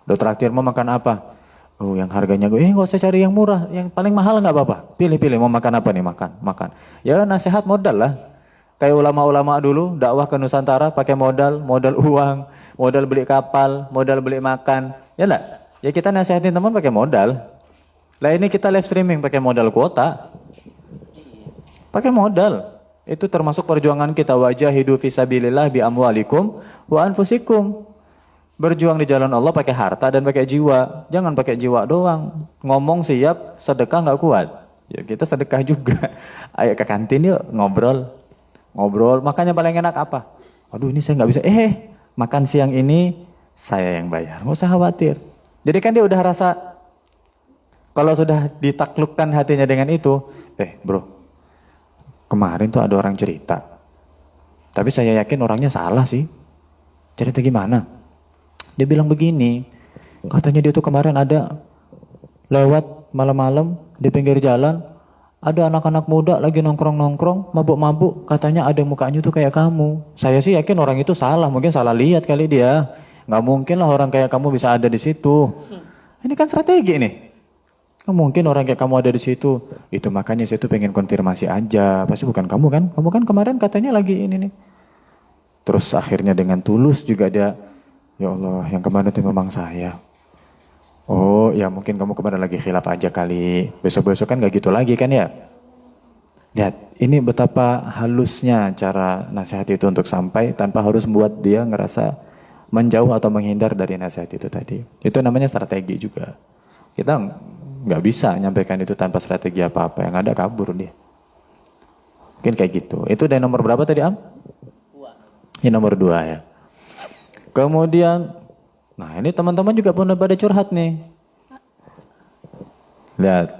Udah traktir mau makan apa? Oh, yang harganya gue, nggak usah cari yang murah, yang paling mahal nggak apa-apa. Pilih-pilih mau makan apa nih, makan. Ya nasihat modal lah. Kayak ulama-ulama dulu, dakwah ke Nusantara pakai modal uang, modal beli kapal, modal beli makan. Ya enggak? Ya kita nasihatin teman pakai modal. Lah ini kita live streaming pakai modal kuota. Pakai modal. Itu termasuk perjuangan kita, wajahidu fisabilillah bi amwalikum wa anfusikum. Berjuang di jalan Allah pakai harta dan pakai jiwa. Jangan pakai jiwa doang. Ngomong siap, sedekah nggak kuat. Ya kita sedekah juga. Ayo ke kantin yuk, ngobrol. Makanya paling enak apa? Aduh ini saya nggak bisa. Makan siang ini saya yang bayar. Nggak usah khawatir. Jadi kan dia udah rasa, kalau sudah ditaklukkan hatinya dengan itu, bro, kemarin tuh ada orang cerita. Tapi saya yakin orangnya salah sih. Cerita gimana? Dia bilang begini, katanya dia tuh kemarin ada lewat malam-malam di pinggir jalan, ada anak-anak muda lagi nongkrong-nongkrong, mabuk-mabuk, katanya ada mukanya tuh kayak kamu. Saya sih yakin orang itu salah, mungkin salah lihat kali dia. Nggak mungkin lah orang kayak kamu bisa ada di situ. Ini kan strategi nih. Nggak mungkin orang kayak kamu ada di situ. Itu makanya saya tuh pengen konfirmasi aja. Pasti bukan kamu kan? Kamu kan kemarin katanya lagi ini nih. Terus akhirnya dengan tulus juga dia, ya Allah, yang kemarin itu memang saya. Oh, ya mungkin kamu kemarin lagi khilaf aja kali. Besok-besok kan gak gitu lagi kan ya? Lihat, ini betapa halusnya cara nasihat itu untuk sampai tanpa harus membuat dia ngerasa menjauh atau menghindar dari nasihat itu tadi. Itu namanya strategi juga. Kita nggak bisa nyampaikan itu tanpa strategi apa-apa. Yang ada kabur dia. Mungkin kayak gitu. Itu dari nomor berapa tadi, Am? Ini nomor 2 ya. Kemudian, nah ini teman-teman juga pernah pada curhat nih. Lihat,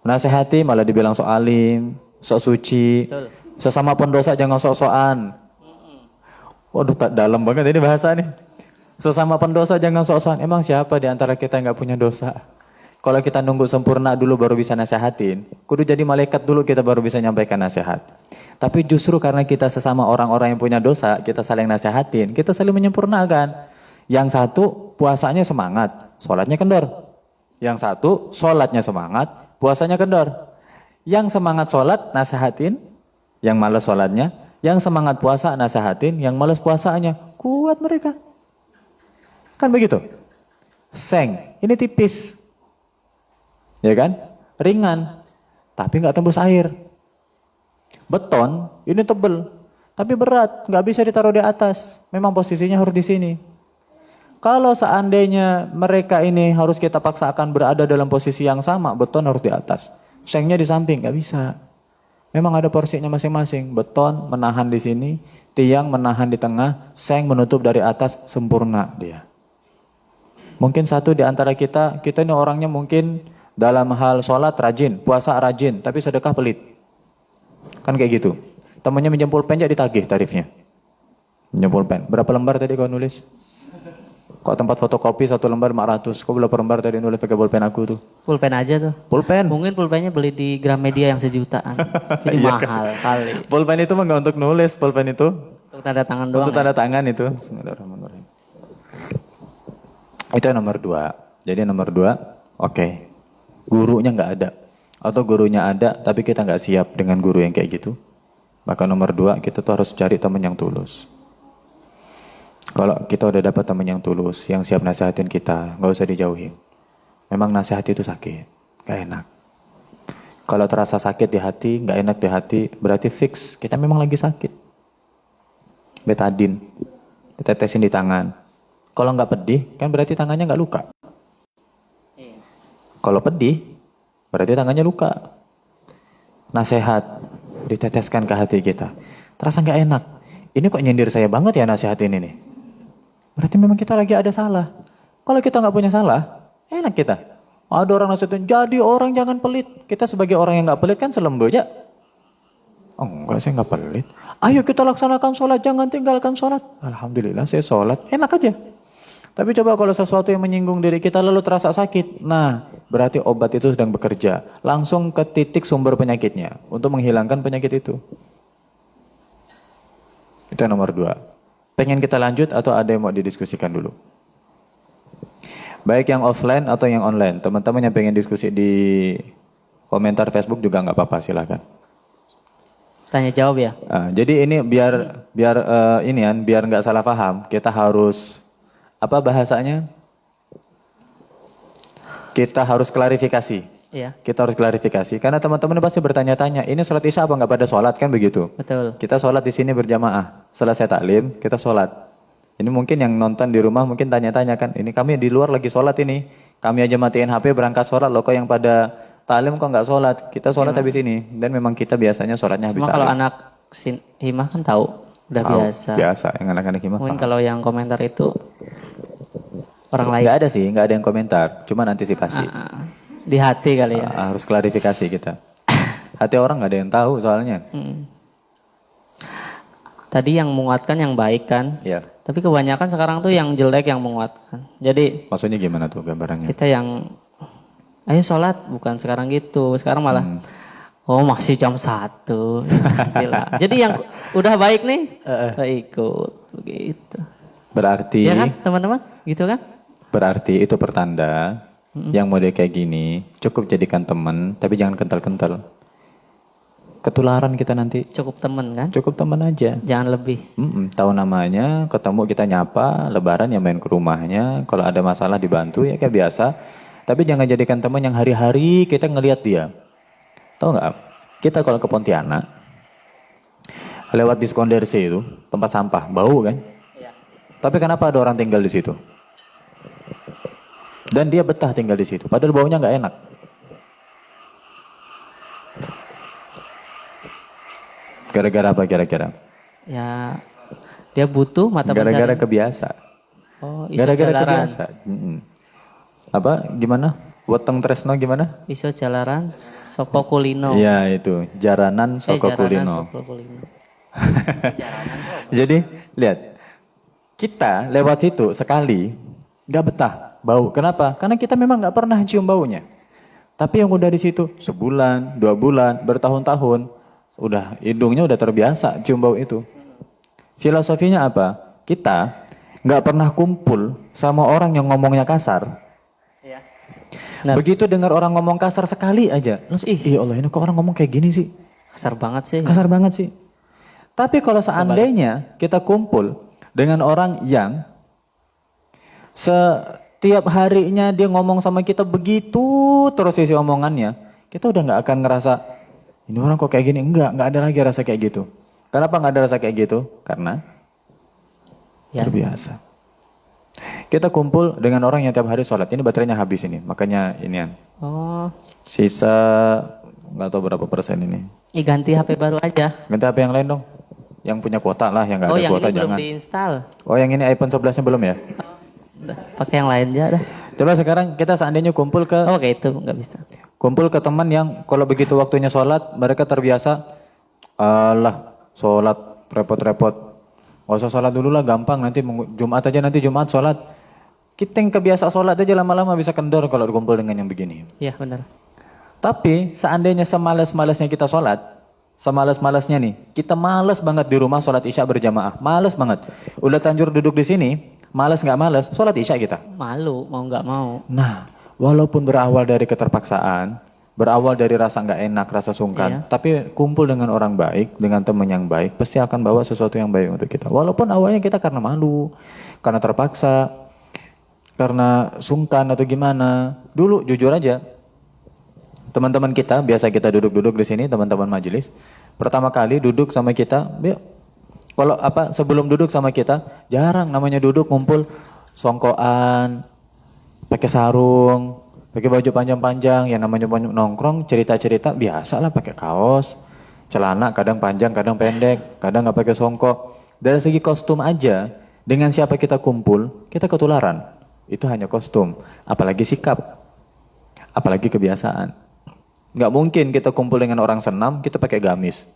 nasihati malah dibilang sok alim, sok suci, Betul. sesama pendosa jangan sok-sokan. Waduh, tak dalam banget ini bahasa nih. Sesama pendosa jangan sok-sokan. Emang siapa di antara kita yang nggak punya dosa? Kalau kita nunggu sempurna dulu baru bisa nasihatin, kudu jadi malaikat dulu kita baru bisa nyampaikan nasihat. Tapi justru karena kita sesama orang-orang yang punya dosa, kita saling nasihatin, kita saling menyempurnakan. Yang satu puasanya semangat, sholatnya kendor. Yang satu sholatnya semangat, puasanya kendor. Yang semangat sholat nasihatin, yang malas sholatnya. Yang semangat puasa nasihatin, yang malas puasanya. Kuat mereka. Kan begitu? Seng, ini tipis. Ya kan? Ringan. Tapi nggak tembus air. Beton, ini tebel. Tapi berat, nggak bisa ditaruh di atas. Memang posisinya harus di sini. Kalau seandainya mereka ini harus kita paksakan berada dalam posisi yang sama, beton harus di atas. Sengnya di samping, nggak bisa. Memang ada porsinya masing-masing. Beton menahan di sini, tiang menahan di tengah, seng menutup dari atas, sempurna dia. Mungkin satu di antara kita ini orangnya mungkin dalam hal sholat rajin, puasa rajin, tapi sedekah pelit. Kan kayak gitu. Temannya minjem pulpen jadi ditagih tarifnya. Minjem pulpen. Berapa lembar tadi kau nulis? Kok tempat fotokopi 1 lembar 500. Kok berapa lembar tadi nulis pakai pulpen aku tuh? Pulpen aja tuh. Pulpen. Mungkin pulpennya beli di Gramedia yang sejutaan. Jadi Iya mahal kali. Pulpen itu mah nggak untuk nulis, pulpen itu Untuk tanda tangan doang. untuk tanda tangan itu. Bismillahirrahmanirrahim. Itu yang nomor 2. Jadi nomor 2, oke. Gurunya nggak ada. Atau gurunya ada, tapi kita nggak siap dengan guru yang kayak gitu. Maka nomor 2, kita tuh harus cari teman yang tulus. Kalau kita udah dapat teman yang tulus, yang siap nasihatin kita, nggak usah dijauhin. Memang nasihat itu sakit, gak enak. Kalau terasa sakit di hati, nggak enak di hati, berarti fix kita memang lagi sakit. Betadin, ditetesin di tangan. Kalau nggak pedih, kan berarti tangannya nggak luka. Kalau pedih, berarti tangannya luka. Nasihat diteteskan ke hati kita. Terasa nggak enak. Ini kok nyindir saya banget ya nasihat ini nih. Berarti memang kita lagi ada salah. Kalau kita nggak punya salah, enak kita. Ada orang nasihatin, jadi orang jangan pelit. Kita sebagai orang yang nggak pelit kan selembut aja. Oh enggak, saya nggak pelit. Ayo kita laksanakan sholat, jangan tinggalkan sholat. Alhamdulillah saya sholat, enak aja. Tapi coba kalau sesuatu yang menyinggung diri kita lalu terasa sakit. Nah, berarti obat itu sedang bekerja. Langsung ke titik sumber penyakitnya. Untuk menghilangkan penyakit itu. Itu yang nomor 2. Pengen kita lanjut atau ada yang mau didiskusikan dulu? Baik yang offline atau yang online. Teman-teman yang pengen diskusi di komentar Facebook juga nggak apa-apa, silahkan. Tanya jawab ya. Jadi ini biar nggak salah paham, kita harus apa bahasanya? Kita harus klarifikasi. Iya. Kita harus klarifikasi karena teman-teman pasti bertanya-tanya, ini sholat isya apa nggak pada sholat kan begitu? Betul. Kita sholat di sini berjamaah. Selesai taklim, kita sholat. Ini mungkin yang nonton di rumah mungkin tanya-tanya kan, ini kami di luar lagi sholat ini. Kami aja matiin HP berangkat sholat loh, kok yang pada taklim kok nggak sholat? Kita sholat habis ini. Dan memang kita biasanya sholatnya habis Cuma taklim. kalau anak himah kan tahu, udah Tahu, biasa. Biasa, yang anak-anak himah Mungkin paham. kalau yang komentar itu orang lain. Nggak ada sih, nggak ada yang komentar. Cuman antisipasi. Di hati kali ya. Harus klarifikasi kita. Hati orang nggak ada yang tahu soalnya. Tadi yang menguatkan yang baik kan. Iya. Tapi kebanyakan sekarang tuh yang jelek yang menguatkan. Jadi Maksudnya gimana tuh gambarannya? kita yang ayo sholat, bukan sekarang gitu. Sekarang malah oh masih jam 1. Gila. Jadi yang udah baik nih ikut begitu. Berarti Ya kan teman-teman? Gitu kan? Berarti itu pertanda yang model kayak gini cukup jadikan teman, tapi jangan kental-kental. Ketularan kita nanti. Cukup temen kan? Cukup teman aja. Jangan lebih. Tahu namanya, ketemu kita nyapa, lebaran ya main ke rumahnya. Kalau ada masalah dibantu ya kayak biasa. Tapi jangan jadikan teman yang hari-hari kita ngelihat dia. Tahu nggak? Kita kalau ke Pontianak, lewat Diskondersi itu, tempat sampah, bau kan? Iya. Tapi kenapa ada orang tinggal di situ? Dan dia betah tinggal di situ, padahal baunya nggak enak. Gara-gara apa kira-kira? Ya dia butuh mata Gara-gara pencarian. kebiasa. Oh, iso Gara-gara jalaran. kebiasa. Apa? Gimana? Weteng tresno gimana? Iso jalaran soko kulino. Iya itu, jaranan soko jaranan kulino. soko kulino. Jadi lihat, kita lewat situ sekali nggak betah bau. Kenapa? Karena kita memang nggak pernah cium baunya. Tapi yang udah di situ sebulan, 2 bulan, bertahun-tahun, udah hidungnya udah terbiasa cium bau itu. Filosofinya apa? Kita nggak pernah kumpul sama orang yang ngomongnya kasar. Iya. Benar. Begitu dengar orang ngomong kasar sekali aja, langsung, iya Allah ini kok orang ngomong kayak gini sih? Kasar banget sih. Kasar banget sih. Tapi kalau seandainya kita kumpul dengan orang yang setiap harinya dia ngomong sama kita begitu terus isi omongannya, kita udah nggak akan ngerasa ini orang kok kayak gini. Nggak ada lagi rasa kayak gitu. Kenapa nggak ada rasa kayak gitu? Karena Ya. terbiasa. Kita kumpul dengan orang yang tiap hari sholat. Ini baterainya habis ini, makanya inian. Oh, Sisa nggak tahu berapa persen ini. ganti HP baru aja. Ganti HP yang lain dong. Yang punya kuota lah, yang nggak Oh, ada yang kuota ini belum jangan. diinstal. Oh yang ini iPhone 11-nya belum ya? Udah, pakai yang lain aja dah. Coba sekarang kita seandainya kumpul ke Oh, kayak itu nggak bisa. teman yang kalau begitu waktunya sholat mereka terbiasa, alah sholat repot-repot. Gak usah sholat dulu lah, gampang nanti Jumat aja, nanti Jumat sholat. Kita yang kebiasa sholat aja lama-lama bisa kendor kalau kumpul dengan yang begini. Iya, benar. Tapi seandainya semalas-malasnya kita sholat, semalas-malasnya nih, kita malas banget di rumah sholat isya berjamaah, malas banget. Udah tanjur duduk di sini, malas nggak malas, sholat isya kita. Malu, mau nggak mau. Nah, walaupun berawal dari keterpaksaan, berawal dari rasa nggak enak, rasa sungkan, tapi kumpul dengan orang baik, dengan teman yang baik, pasti akan bawa sesuatu yang baik untuk kita. Walaupun awalnya kita karena malu, karena terpaksa, karena sungkan atau gimana. Dulu jujur aja, teman-teman kita, biasa kita duduk-duduk di sini, teman-teman majelis, pertama kali duduk sama kita, kalau sebelum duduk sama kita, jarang namanya duduk ngumpul songkoan, pakai sarung, pakai baju panjang-panjang, yang namanya nongkrong, cerita-cerita biasa lah, pakai kaos, celana kadang panjang, kadang pendek, kadang nggak pakai songkok. Dari segi kostum aja, dengan siapa kita kumpul, kita ketularan. Itu hanya kostum, apalagi sikap, apalagi kebiasaan. Nggak mungkin kita kumpul dengan orang senam, kita pakai gamis.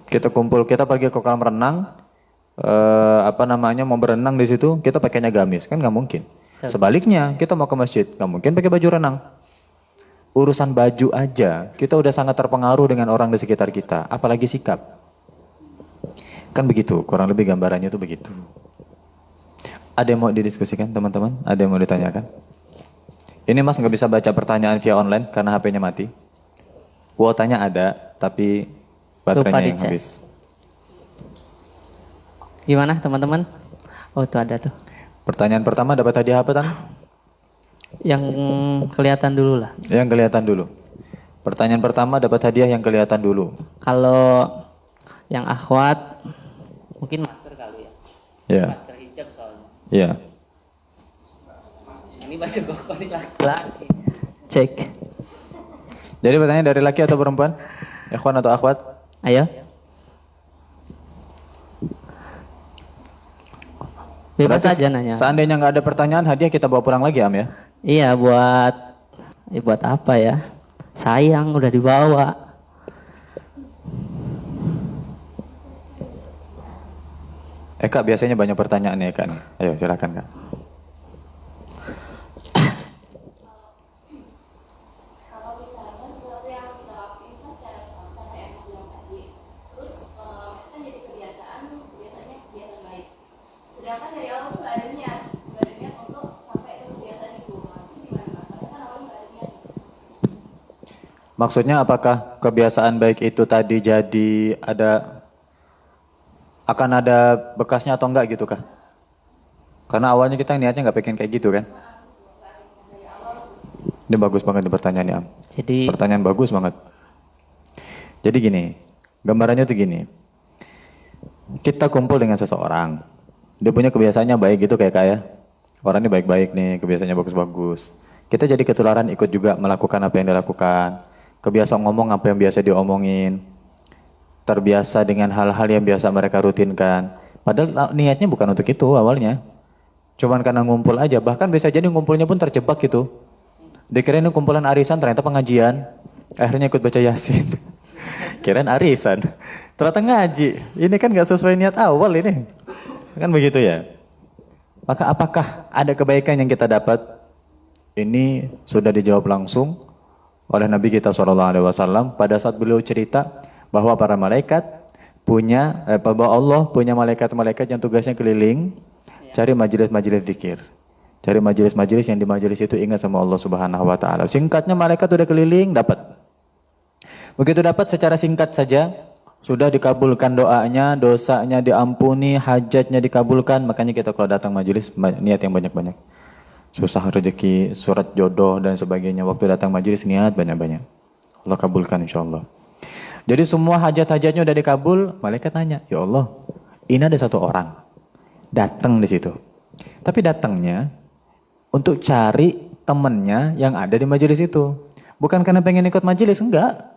Kita kumpul, kita pergi ke kolam renang, mau berenang di situ, kita pakainya gamis, kan nggak mungkin. Sebaliknya, kita mau ke masjid, nggak mungkin pakai baju renang. Urusan baju aja, kita udah sangat terpengaruh dengan orang di sekitar kita, apalagi sikap. Kan begitu, kurang lebih gambarannya itu begitu. Ada yang mau didiskusikan teman-teman? Ada yang mau ditanyakan? Ini Mas nggak bisa baca pertanyaan via online karena HP-nya mati. Kuotanya ada, tapi baterainya yang habis. Gimana teman-teman? Oh itu ada tuh. Pertanyaan pertama dapat hadiah apa Tan? Yang kelihatan dulu lah. Yang kelihatan dulu. Pertanyaan pertama dapat hadiah yang kelihatan dulu. Kalau yang akhwat mungkin masker kali ya. Ya. Masker hijab soalnya. Iya. Ini baju koko nih laki-laki. Cek. Jadi pertanyaan dari laki atau perempuan? Ikhwan atau akhwat? Ayo. Bebas Berarti aja nanya. Seandainya nggak ada pertanyaan, hadiah kita bawa pulang lagi Am ya? Iya buat apa ya? Sayang udah dibawa. Kak biasanya banyak pertanyaan ya Kak. Ayo silakan Kak. Maksudnya apakah kebiasaan baik itu tadi jadi akan ada bekasnya atau enggak gitu kah? Karena awalnya kita niatnya nggak pengen kayak gitu kan? Ini bagus banget nih pertanyaannya Am. Jadi Pertanyaan bagus banget. Jadi gini, gambarannya tuh gini. Kita kumpul dengan seseorang, dia punya kebiasaannya baik gitu kayak ya. Orangnya baik-baik nih, kebiasaannya bagus-bagus. Kita jadi ketularan ikut juga melakukan apa yang dilakukan. Kebiasaan ngomong apa yang biasa diomongin. Terbiasa dengan hal-hal yang biasa mereka rutinkan. Padahal niatnya bukan untuk itu awalnya. Cuman karena ngumpul aja. Bahkan bisa jadi ngumpulnya pun terjebak gitu. Dikirain ini kumpulan arisan, ternyata pengajian. Akhirnya ikut baca Yasin. Kirain arisan. Ternyata ngaji. Ini kan gak sesuai niat awal ini. Kan begitu ya. Maka apakah ada kebaikan yang kita dapat? Ini sudah dijawab langsung oleh Nabi kita SAW pada saat beliau cerita bahwa para malaikat bahwa Allah punya malaikat-malaikat yang tugasnya keliling cari majelis-majelis zikir. Cari majelis-majelis yang di majelis itu ingat sama Allah Subhanahu wa taala. Singkatnya malaikat udah keliling dapat. Begitu dapat secara singkat saja sudah dikabulkan doanya, dosanya diampuni, hajatnya dikabulkan. Makanya kita kalau datang majelis niat yang banyak-banyak. Susah rezeki, surat jodoh dan sebagainya. Waktu datang majelis niat banyak-banyak. Allah kabulkan insyaallah. Jadi semua hajat-hajatnya udah dikabul, malaikat tanya, "Ya Allah, ini ada satu orang datang di situ." Tapi datangnya untuk cari temannya yang ada di majelis itu. Bukan karena pengen ikut majelis, enggak.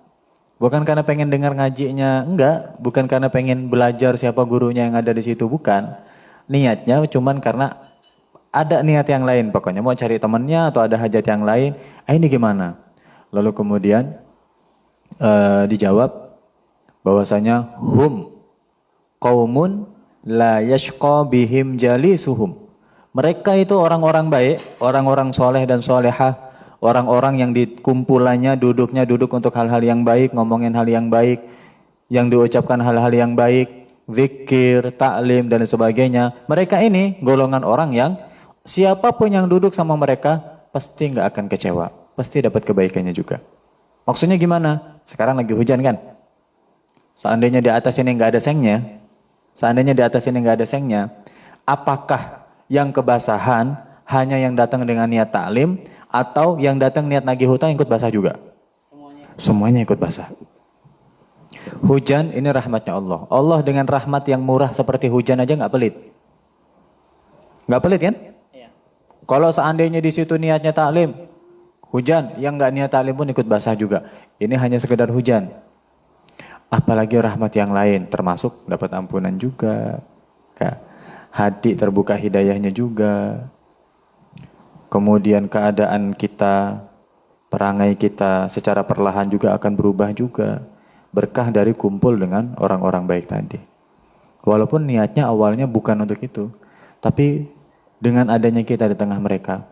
Bukan karena pengen dengar ngajinya, enggak. Bukan karena pengen belajar siapa gurunya yang ada di situ, bukan. Niatnya cuman karena ada niat yang lain, pokoknya mau cari temannya atau ada hajat yang lain. Ini gimana? Lalu kemudian dijawab bahwasanya hum qaumun la yashqa bihim jalisuhum. Mereka itu orang-orang baik, orang-orang soleh dan solehah, orang-orang yang di kumpulannya duduknya duduk untuk hal-hal yang baik, ngomongin hal yang baik, yang diucapkan hal-hal yang baik, zikir, taklim dan sebagainya. Mereka ini golongan orang yang siapapun yang duduk sama mereka pasti nggak akan kecewa. pasti dapat kebaikannya juga. Maksudnya gimana? Sekarang lagi hujan kan? Seandainya di atas ini nggak ada sengnya, apakah yang kebasahan hanya yang datang dengan niat taklim atau yang datang niat nagih hutang ikut basah juga? Semuanya ikut basah. Hujan ini rahmatnya Allah. Allah dengan rahmat yang murah seperti hujan aja nggak pelit. Nggak pelit kan? Iya. Kalau seandainya di situ niatnya taklim, hujan, yang nggak niat taklim pun ikut basah juga. Ini hanya sekedar hujan. Apalagi rahmat yang lain, termasuk dapat ampunan juga. Hati terbuka hidayahnya juga. Kemudian keadaan kita, perangai kita secara perlahan juga akan berubah juga. Berkah dari kumpul dengan orang-orang baik tadi. Walaupun niatnya awalnya bukan untuk itu. Tapi dengan adanya kita di tengah mereka,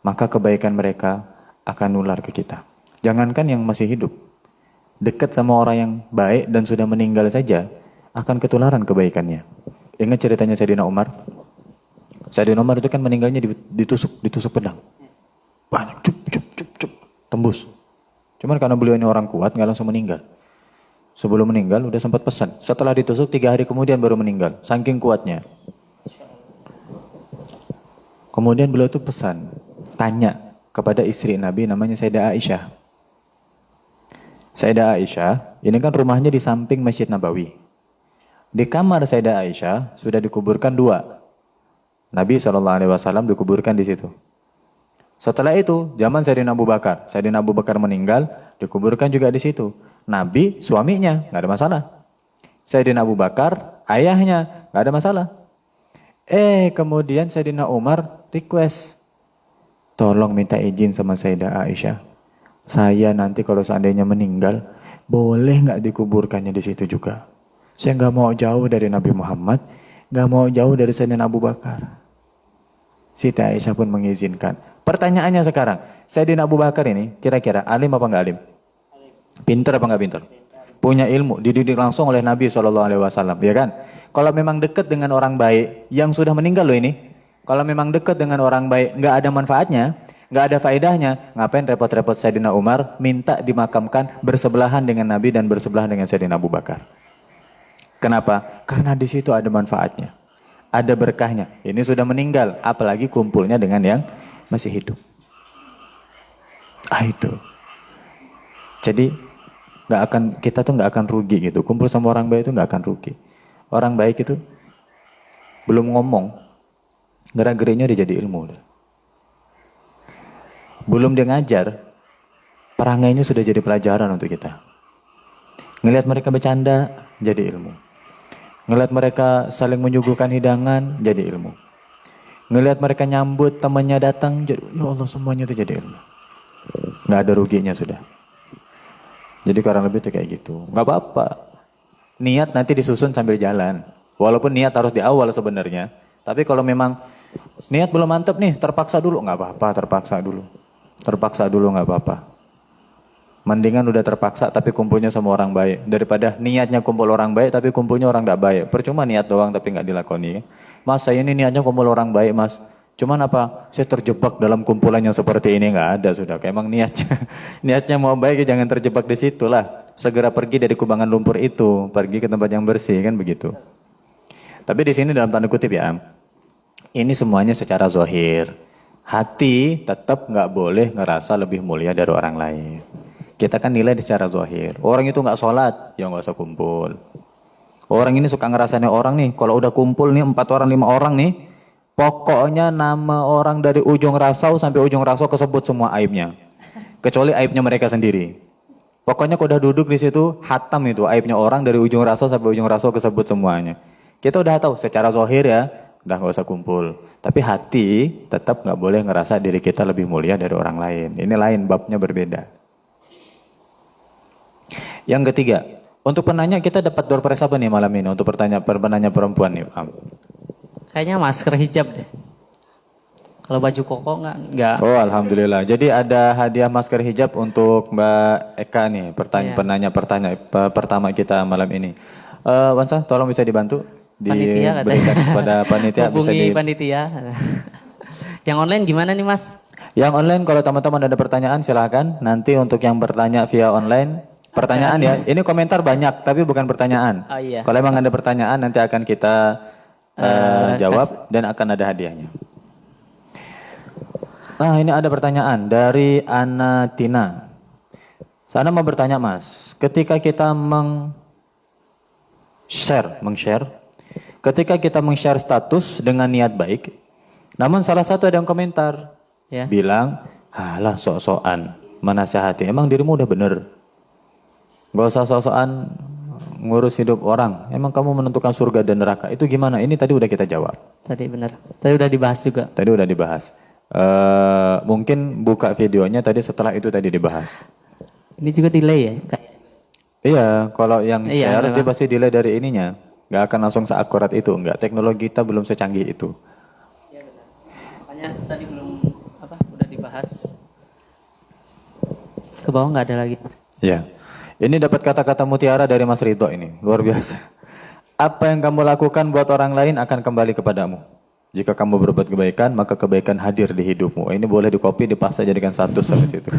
maka kebaikan mereka akan nular ke kita. Jangankan yang masih hidup. Dekat sama orang yang baik dan sudah meninggal saja, akan ketularan kebaikannya. Ingat ceritanya Sayyidina Umar? Sayyidina Umar itu kan meninggalnya ditusuk pedang. Banyak, cup, tembus. Cuman karena beliau ini orang kuat, nggak langsung meninggal. Sebelum meninggal udah sempat pesan. Setelah ditusuk 3 hari kemudian baru meninggal. Saking kuatnya. Kemudian beliau tuh pesan, tanya kepada istri Nabi namanya Sayyidah Aisyah. Sayyidah Aisyah, ini kan rumahnya di samping Masjid Nabawi. Di kamar Sayyidah Aisyah sudah dikuburkan 2. Nabi SAW dikuburkan di situ. Setelah itu, zaman Sayyidina Abu Bakar. Sayyidina Abu Bakar meninggal, dikuburkan juga di situ. Nabi, suaminya, nggak ada masalah. Sayyidina Abu Bakar, ayahnya, nggak ada masalah. Kemudian Sayyidina Umar request, tolong minta izin sama Sayyidah Aisyah. Saya nanti kalau seandainya meninggal, boleh nggak dikuburkannya di situ juga? Saya nggak mau jauh dari Nabi Muhammad, nggak mau jauh dari Sayyidina Abu Bakar. Siti Aisyah pun mengizinkan. Pertanyaannya sekarang, Sayyidina Abu Bakar ini kira-kira alim apa nggak alim? Pintar apa nggak pintar? Punya ilmu, dididik langsung oleh Nabi SAW, ya kan? Kalau memang dekat dengan orang baik yang sudah meninggal loh ini, kalau memang dekat dengan orang baik nggak ada manfaatnya, nggak ada faedahnya, ngapain repot-repot Sayyidina Umar minta dimakamkan bersebelahan dengan Nabi dan bersebelahan dengan Sayyidina Abu Bakar? Kenapa? Karena di situ ada manfaatnya, ada berkahnya. Ini sudah meninggal, apalagi kumpulnya dengan yang masih hidup. Itu. Jadi kita tuh nggak akan rugi gitu. Kumpul sama orang baik itu nggak akan rugi. Orang baik itu belum ngomong, gerak-geriknya udah jadi ilmu. Belum dia ngajar, perangainya sudah jadi pelajaran untuk kita. Ngelihat mereka bercanda, jadi ilmu. Ngelihat mereka saling menyuguhkan hidangan, jadi ilmu. Ngelihat mereka nyambut temannya datang, ya Allah, semuanya itu jadi ilmu. Nggak ada ruginya sudah. Jadi kurang lebih itu kayak gitu. Nggak apa-apa. Niat nanti disusun sambil jalan. Walaupun niat harus di awal sebenarnya. Tapi kalau memang niat belum mantap nih, terpaksa dulu. Nggak apa-apa, terpaksa dulu. Terpaksa dulu nggak apa-apa. Mendingan udah terpaksa tapi kumpulnya sama orang baik. Daripada niatnya kumpul orang baik tapi kumpulnya orang nggak baik. Percuma niat doang tapi nggak dilakoni. Mas, saya ini niatnya kumpul orang baik, Mas. Cuman apa? Saya terjebak dalam kumpulan yang seperti ini, nggak ada sudah. Kayak emang niatnya mau baik, jangan terjebak di situ lah. Segera pergi dari kubangan lumpur itu, pergi ke tempat yang bersih, kan begitu. Tapi di sini dalam tanda kutip ya, ini semuanya secara zahir. Hati tetap nggak boleh ngerasa lebih mulia dari orang lain. Kita kan nilai secara zahir. Orang itu nggak sholat, ya nggak usah kumpul. Orang ini suka ngerasain orang nih, kalau udah kumpul nih 4 orang 5 orang nih, pokoknya nama orang dari ujung rasau sampai ujung rasau kesebut semua aibnya. Kecuali aibnya mereka sendiri. Pokoknya kalau udah duduk di situ, hatam itu aibnya orang dari ujung rasau sampai ujung rasau kesebut semuanya. Kita udah tahu secara zahir ya, udah gak usah kumpul. Tapi hati tetap gak boleh ngerasa diri kita lebih mulia dari orang lain. Ini lain, babnya berbeda. Yang ketiga, untuk penanya kita dapat door prize apa nih malam ini? Untuk penanya perempuan nih. Kayaknya masker hijab deh. Kalau baju koko enggak. Oh, alhamdulillah. Jadi ada hadiah masker hijab untuk Mbak Eka nih, penanya pertama kita malam ini. Wansa, tolong bisa dibantu diberikan kepada panitia. Hubungi panitia. Yang online gimana nih, Mas? Yang online kalau teman-teman ada pertanyaan silakan. Nanti untuk yang bertanya via online, pertanyaan ya. Ini komentar banyak tapi bukan pertanyaan. Oh iya. Kalau emang ada pertanyaan nanti akan kita jawab dan akan ada hadiahnya. Nah, ini ada pertanyaan dari Ana Tina. Saya mau bertanya Mas, ketika kita ketika kita meng-share status dengan niat baik, namun salah satu ada yang komentar, Ya. bilang, halah sok-sokan, menasehati, emang dirimu udah bener. Gak usah sok-sokan ngurus hidup orang, emang kamu menentukan surga dan neraka, itu gimana? Ini tadi udah kita jawab. Tadi benar. Tadi udah dibahas juga. Tadi udah dibahas. Mungkin buka videonya tadi setelah itu tadi dibahas. Ini juga delay ya? Iya, kalau yang Iya, share dia memang. pasti delay dari ininya. Nggak akan langsung seakurat itu, enggak. Teknologi kita belum secanggih itu. Makanya tadi belum udah dibahas. Ke bawah nggak ada lagi. Iya. Ini dapat kata-kata mutiara dari Mas Ridho ini, luar biasa. Apa yang kamu lakukan buat orang lain akan kembali kepadamu. Jika kamu berbuat kebaikan, maka kebaikan hadir di hidupmu. Ini boleh dikopi, dipaksa jadikan status habis itu.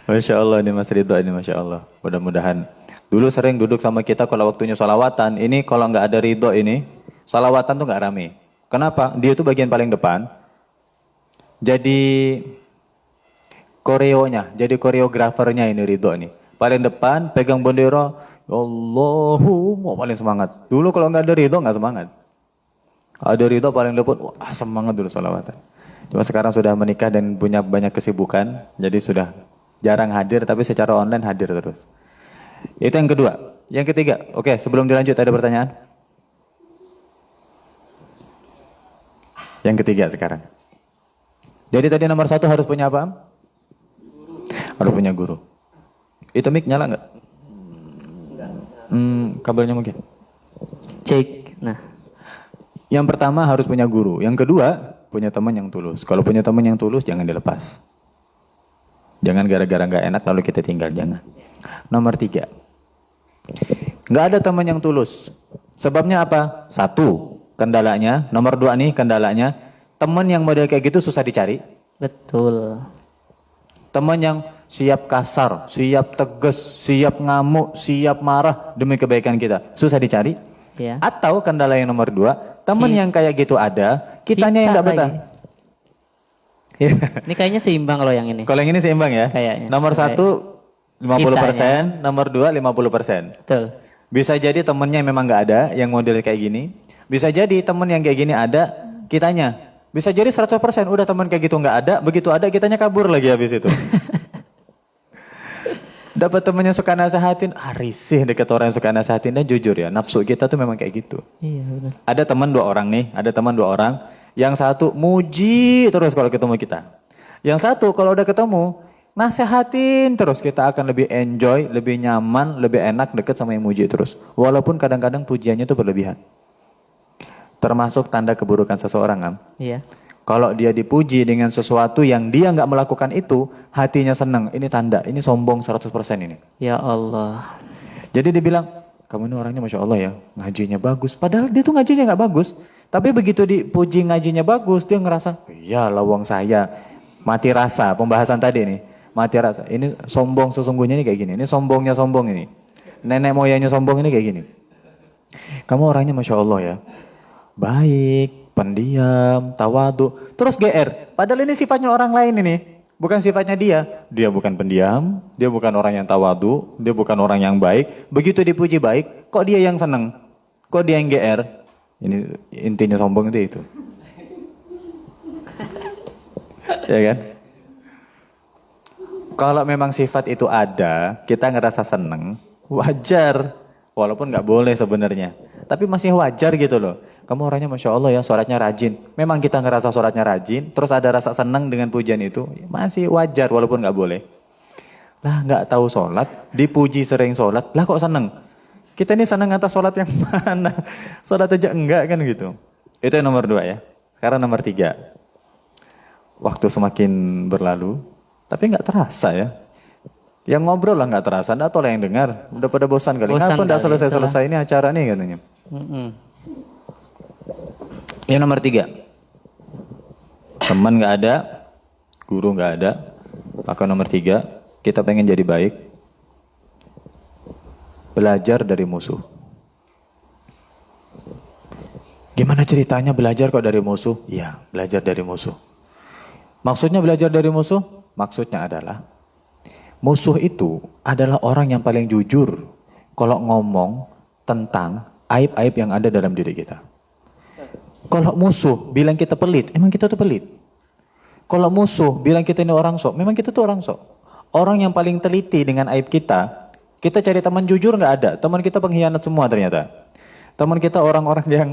Masya Allah ini Mas Ridho ini Masya Allah. Mudah-mudahan. Dulu sering duduk sama kita kalau waktunya salawatan. Ini kalau nggak ada Ridho ini, salawatan tuh nggak rame. Kenapa? Dia tuh bagian paling depan. Jadi koreonya, jadi koreografernya ini Ridho nih. Paling depan, pegang bendera. Allahumma paling semangat. Dulu kalau nggak ada Ridho nggak semangat. Ada Ridho paling depan, wah semangat dulu salawatan. Cuma sekarang sudah menikah dan punya banyak kesibukan, jadi sudah jarang hadir, tapi secara online hadir terus. Itu yang kedua. Yang ketiga, oke sebelum dilanjut ada pertanyaan? Yang ketiga sekarang. Jadi tadi nomor 1 harus punya apa? Harus punya guru. Itu mic nyala nggak? Kabelnya mungkin. Cek. Nah. Yang pertama harus punya guru. Yang kedua, punya teman yang tulus. Kalau punya teman yang tulus, jangan dilepas. Jangan gara-gara nggak enak lalu kita tinggal, jangan. Nomor 3, nggak ada teman yang tulus. Sebabnya apa? 1, kendalanya. Nomor 2 nih kendalanya. Teman yang model kayak gitu susah dicari. Betul. Teman yang siap kasar, siap tegas, siap ngamuk, siap marah demi kebaikan kita. Susah dicari. Ya. Atau kendala yang nomor 2, teman yang kayak gitu ada, kitanya yang nggak betah. Ini kayaknya seimbang kalau yang ini. Kalau yang ini seimbang ya? Kayaknya. Nomor 1 50%, nomor 2 50%. Betul. Bisa jadi temennya memang nggak ada yang model kayak gini. Bisa jadi temen yang kayak gini ada, kitanya. Bisa jadi 100%, udah temen kayak gitu nggak ada, begitu ada kitanya kabur lagi habis itu. Dapat temen yang suka nasehatin, risih deket orang yang suka nasehatin. Dan jujur ya, nafsu kita tuh memang kayak gitu. Iya benar. Ada teman 2 orang nih, ada teman 2 orang. Yang satu muji terus kalau ketemu kita. Yang satu kalau udah ketemu, nasehatin terus. Kita akan lebih enjoy, lebih nyaman, lebih enak deket sama yang muji terus. Walaupun kadang-kadang pujiannya tuh berlebihan. Termasuk tanda keburukan seseorang kan. Iya. Kalau dia dipuji dengan sesuatu yang dia nggak melakukan itu, hatinya senang. Ini tanda, ini sombong 100% ini. Ya Allah. Jadi dia bilang, kamu ini orangnya Masya Allah ya, ngajinya bagus. Padahal dia tuh ngajinya nggak bagus. Tapi begitu dipuji ngajinya bagus, dia ngerasa, ya lawang saya. Mati rasa, pembahasan tadi nih. Mati rasa, ini sombong sesungguhnya ini kayak gini. Ini sombongnya sombong ini. Nenek moyangnya sombong ini kayak gini. Kamu orangnya Masya Allah ya, baik, pendiam, tawadu, terus GR. Padahal ini sifatnya orang lain ini, bukan sifatnya dia. Dia bukan pendiam, dia bukan orang yang tawadu, dia bukan orang yang baik. Begitu dipuji baik, kok dia yang seneng? Kok dia yang GR? Ini intinya sombong itu. Ya kan? Kalau memang sifat itu ada, kita ngerasa seneng, wajar. Walaupun nggak boleh sebenarnya, tapi masih wajar gitu loh. Kamu orangnya Masya Allah ya, sholatnya rajin. Memang kita ngerasa sholatnya rajin, terus ada rasa senang dengan pujian itu, masih wajar walaupun nggak boleh. Lah nggak tahu sholat, dipuji sering sholat, lah kok seneng? Kita ini senang atas sholat yang mana? Sholat aja enggak kan gitu. Itu yang nomor 2 ya. Sekarang nomor 3. Waktu semakin berlalu, tapi nggak terasa ya. Yang ngobrol lah nggak terasa, nggak tahu lah yang dengar. Udah pada bosan kali. Ngapa nggak selesai-selesai ini acara nih katanya. Yang nomor 3. Teman nggak ada, guru nggak ada. Maka nomor 3, kita pengen jadi baik, belajar dari musuh. Gimana ceritanya belajar kok dari musuh? Iya, belajar dari musuh. Maksudnya belajar dari musuh? Maksudnya adalah musuh itu adalah orang yang paling jujur kalau ngomong tentang aib-aib yang ada dalam diri kita. Kalau musuh bilang kita pelit, emang kita tuh pelit. Kalau musuh bilang kita ini orang sok, memang kita tuh orang sok. Orang yang paling teliti dengan aib kita cari teman jujur nggak ada. Teman kita pengkhianat semua ternyata. Teman kita orang-orang yang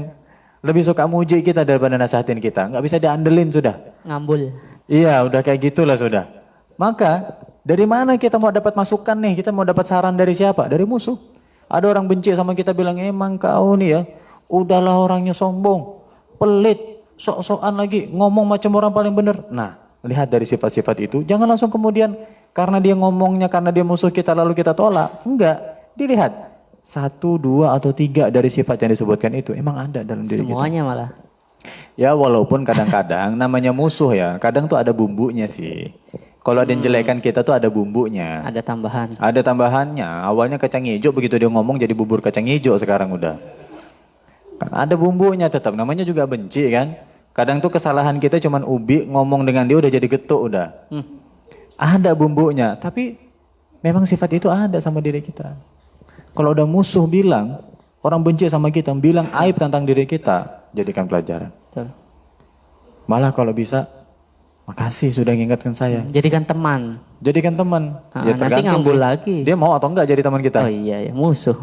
lebih suka muji kita daripada nasihatin kita. Nggak bisa diandelin sudah. Ngambul. Iya, udah kayak gitulah sudah. Maka, dari mana kita mau dapat masukan nih? Kita mau dapat saran dari siapa? Dari musuh. Ada orang benci sama kita bilang, emang kau nih ya, udahlah orangnya sombong, pelit, sok-sokan lagi, ngomong macam orang paling benar. Nah, lihat dari sifat-sifat itu, jangan langsung kemudian karena dia ngomongnya, karena dia musuh kita lalu kita tolak. Enggak, dilihat. 1, 2, atau 3 dari sifat yang disebutkan itu emang ada dalam diri kita. Semuanya malah. Ya walaupun kadang-kadang namanya musuh ya, kadang tuh ada bumbunya sih. Kalau ada yang jelekan kita tuh ada bumbunya. Ada tambahan. Ada tambahannya. Awalnya kacang hijau, begitu dia ngomong jadi bubur kacang hijau sekarang udah. Kan ada bumbunya tetap, namanya juga benci kan. Kadang tuh kesalahan kita cuman ubi, ngomong dengan dia udah jadi getuk udah. Ada bumbunya, tapi memang sifat itu ada sama diri kita. Kalau udah musuh bilang, orang benci sama kita, bilang aib tentang diri kita, jadikan pelajaran. Betul. Malah kalau bisa, makasih sudah mengingatkan saya. Jadikan teman. Jadikan teman. Ya Nanti ngambul sih. lagi. Dia mau atau enggak jadi teman kita. Oh iya, ya, musuh.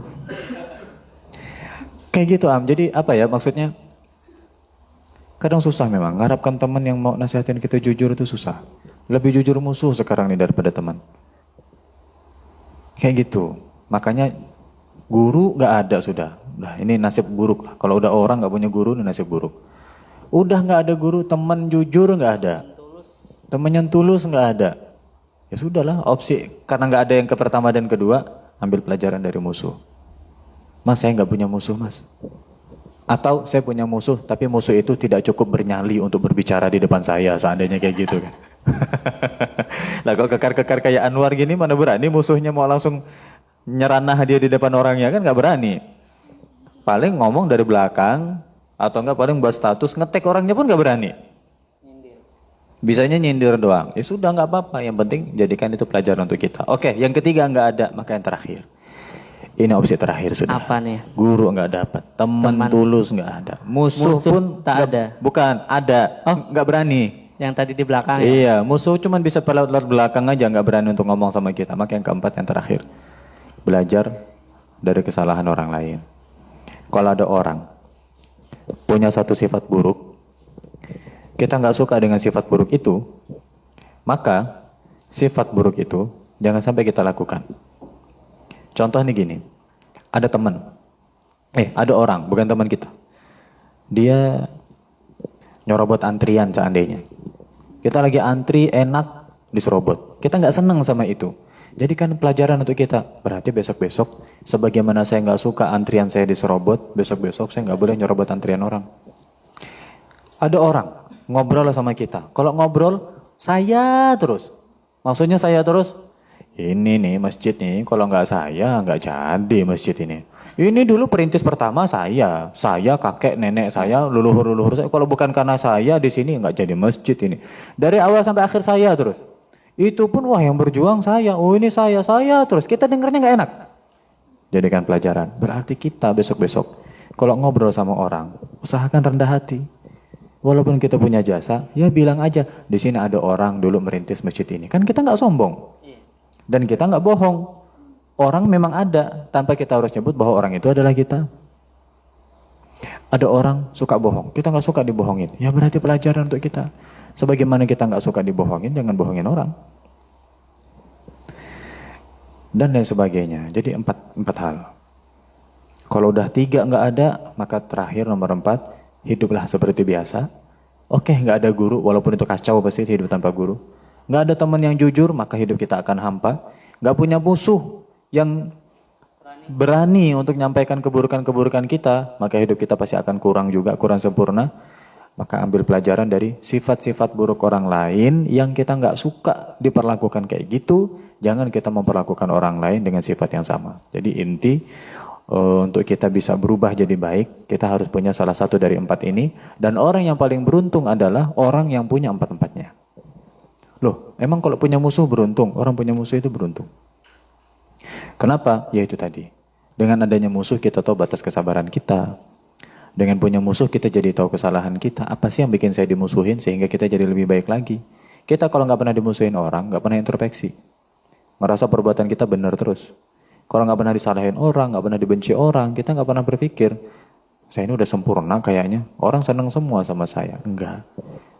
Kayak gitu Jadi apa ya maksudnya? Kadang susah memang. Mengharapkan teman yang mau nasihatin kita jujur itu susah. Lebih jujur musuh sekarang nih daripada teman. Kayak gitu. Makanya guru nggak ada sudah. Nah ini nasib buruk lah. Kalau udah orang nggak punya guru ini nasib buruk. Udah nggak ada guru, teman jujur nggak ada. Teman yang tulus nggak ada. Ya sudahlah, opsi karena nggak ada yang ke pertama dan kedua, ambil pelajaran dari musuh. Mas saya nggak punya musuh mas. Atau saya punya musuh, tapi musuh itu tidak cukup bernyali untuk berbicara di depan saya, seandainya kayak gitu kan. Nah kalau kekar-kekar kayak Anwar gini mana berani musuhnya mau langsung nyeranah dia di depan orangnya kan nggak berani. Paling ngomong dari belakang atau enggak paling buat status ngetek orangnya pun nggak berani. Bisanya nyindir doang. Ya sudah nggak apa-apa. Yang penting jadikan itu pelajaran untuk kita. Oke, yang ketiga nggak ada, maka yang terakhir. Ini opsi terakhir sudah. Apa nih? Guru nggak dapat, teman tulus nggak ada, musuh pun tak ada. Bukan ada, nggak berani. Yang tadi di belakang ya? Iya, musuh cuman bisa lewat belakang aja, nggak berani untuk ngomong sama kita. Maka yang keempat, yang terakhir, belajar dari kesalahan orang lain. Kalau ada orang punya satu sifat buruk, kita nggak suka dengan sifat buruk itu, maka sifat buruk itu jangan sampai kita lakukan. Contoh nih gini, ada teman, ada orang, bukan teman kita. Dia nyorobot antrian seandainya. Kita lagi antri enak diserobot. Kita nggak senang sama itu. Jadikan pelajaran untuk kita. Berarti besok-besok, sebagaimana saya nggak suka antrian saya diserobot, besok-besok saya nggak boleh nyorobot antrian orang. Ada orang ngobrol sama kita. Kalau ngobrol, saya terus. Maksudnya saya terus. Ini nih masjid nih, kalau nggak saya nggak jadi masjid ini. Ini dulu perintis pertama saya kakek nenek saya, leluhur saya. Kalau bukan karena saya di sini nggak jadi masjid ini. Dari awal sampai akhir saya terus. Itu pun wah yang berjuang saya. Oh ini saya terus. Kita dengarnya nggak enak. Jadikan pelajaran. Berarti kita besok-besok kalau ngobrol sama orang, usahakan rendah hati. Walaupun kita punya jasa, ya bilang aja di sini ada orang dulu merintis masjid ini. Kan kita nggak sombong. Dan kita nggak bohong. Orang memang ada, tanpa kita harus nyebut bahwa orang itu adalah kita. Ada orang suka bohong, kita nggak suka dibohongin. Ya berarti pelajaran untuk kita. Sebagaimana kita nggak suka dibohongin, jangan bohongin orang. Dan lain sebagainya. Jadi empat hal. Kalau udah 3 nggak ada, maka terakhir nomor 4, hiduplah seperti biasa. Oke, nggak ada guru, walaupun itu kacau pasti hidup tanpa guru. Nggak ada teman yang jujur, maka hidup kita akan hampa. Nggak punya musuh yang berani untuk menyampaikan keburukan-keburukan kita, maka hidup kita pasti akan kurang juga, kurang sempurna. Maka ambil pelajaran dari sifat-sifat buruk orang lain yang kita nggak suka diperlakukan kayak gitu. Jangan kita memperlakukan orang lain dengan sifat yang sama. Jadi inti untuk kita bisa berubah jadi baik, kita harus punya salah satu dari 4 ini. Dan orang yang paling beruntung adalah orang yang punya 4-empatnya. Loh, emang kalau punya musuh beruntung? Orang punya musuh itu beruntung. Kenapa? Ya itu tadi. Dengan adanya musuh kita tahu batas kesabaran kita. Dengan punya musuh kita jadi tahu kesalahan kita. Apa sih yang bikin saya dimusuhin sehingga kita jadi lebih baik lagi? Kita kalau nggak pernah dimusuhin orang, nggak pernah introspeksi. Ngerasa perbuatan kita benar terus. Kalau nggak pernah disalahin orang, nggak pernah dibenci orang, kita nggak pernah berpikir, saya ini udah sempurna kayaknya. Orang senang semua sama saya. Enggak.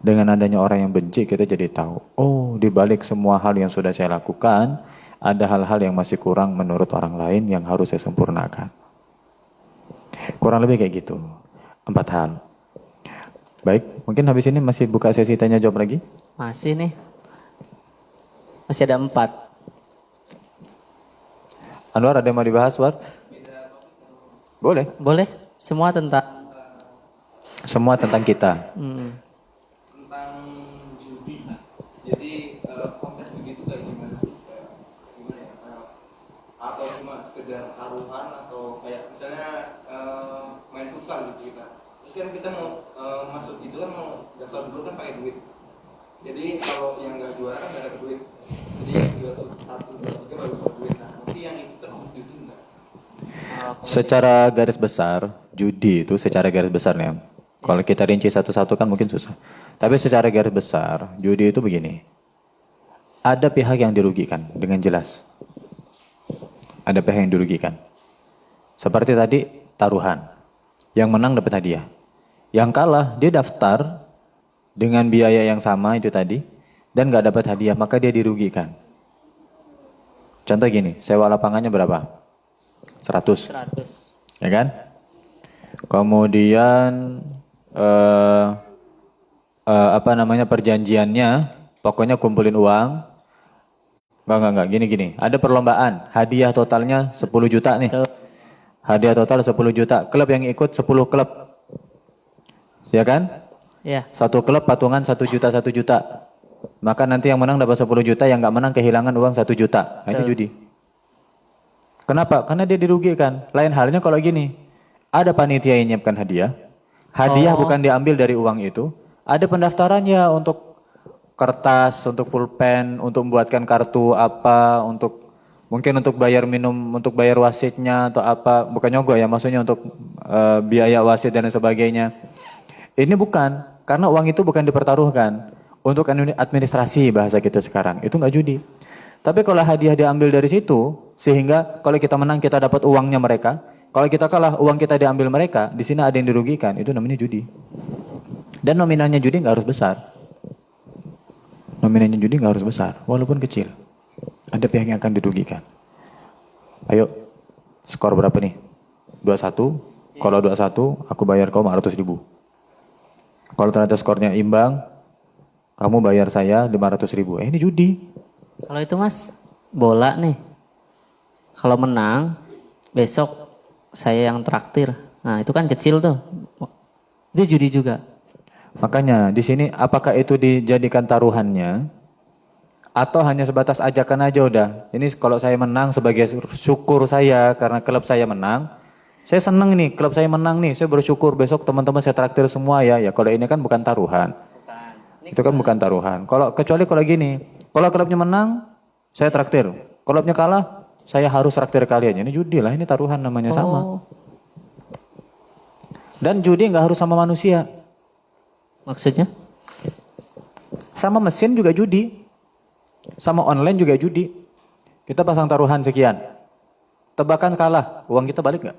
Dengan adanya orang yang benci, kita jadi tahu. Oh, di balik semua hal yang sudah saya lakukan, ada hal-hal yang masih kurang menurut orang lain yang harus saya sempurnakan. Kurang lebih kayak gitu. 4 hal. Baik, mungkin habis ini masih buka sesi tanya jawab lagi? Masih nih. Masih ada 4. Anwar, ada yang mau dibahas, War? Boleh. Boleh? Semua tentang Semua tentang kita. Tentang judi. Jadi konteks judi itu kayak gimana sih? Gimana ya? Atau cuma sekedar taruhan atau kayak misalnya main futsal gitu kita. Terus kan kita mau masuk itu kan mau daftar dulu kan pakai duit. Jadi kalau yang nggak juara kan nggak ada duit. Jadi yang juara 1, 2, 3 baru dapat duit. Nah, nanti yang itu termasuk judi nggak? Secara garis besar, judi itu secara garis besar nih. Kalau kita rinci satu-satu kan mungkin susah. Tapi secara garis besar, judi itu begini. Ada pihak yang dirugikan dengan jelas. Ada pihak yang dirugikan. Seperti tadi, taruhan. Yang menang dapat hadiah. Yang kalah, dia daftar dengan biaya yang sama itu tadi. Dan gak dapat hadiah, maka dia dirugikan. Contoh gini, sewa lapangannya berapa? 100. 100. Ya kan? Kemudian perjanjiannya, pokoknya kumpulin uang. Enggak, gini. Ada perlombaan, hadiah totalnya 10 juta nih. Hadiah total 10 juta. Klub yang ikut 10 klub. Ya kan? Ya. Satu klub patungan 1 juta, 1 juta. Maka nanti yang menang dapat 10 juta, yang nggak menang kehilangan uang 1 juta. Nah, itu judi. Kenapa? Karena dia dirugikan. Lain halnya kalau gini, ada panitia yang nyiapkan hadiah. Hadiah bukan diambil dari uang itu. Ada pendaftarannya untuk kertas, untuk pulpen, untuk membuatkan kartu apa, mungkin untuk bayar minum, untuk bayar wasitnya atau apa. Bukan nyogok ya, maksudnya untuk biaya wasit dan sebagainya. Ini bukan, karena uang itu bukan dipertaruhkan. Untuk administrasi bahasa kita sekarang, itu nggak judi. Tapi kalau hadiah diambil dari situ, sehingga kalau kita menang kita dapat uangnya mereka, kalau kita kalah uang kita diambil mereka, di sini ada yang dirugikan, itu namanya judi. Dan nominalnya judi nggak harus besar. Nominalnya judi nggak harus besar, walaupun kecil. Ada pihak yang akan dirugikan. Ayo, skor berapa nih? 21. Kalau 21, aku bayar kau 500.000. Kalau ternyata skornya imbang, kamu bayar saya 500.000. Ini judi. Kalau itu Mas, bola nih. Kalau menang, besok saya yang traktir. Nah, itu kan kecil tuh. Itu judi juga. Makanya di sini apakah itu dijadikan taruhannya atau hanya sebatas ajakan aja udah. Ini kalau saya menang sebagai syukur saya karena klub saya menang. Saya seneng nih, klub saya menang nih. Saya bersyukur besok teman-teman saya traktir semua ya. Ya kalau ini kan bukan taruhan. Itu kan bukan taruhan. Kecuali kalau gini, kalau klubnya menang, saya traktir. Klubnya kalah, saya harus traktir kalian. Ini judi lah, ini taruhan namanya sama. Dan judi nggak harus sama manusia. Maksudnya? Sama mesin juga judi. Sama online juga judi. Kita pasang taruhan sekian. Tebakan kalah, uang kita balik nggak?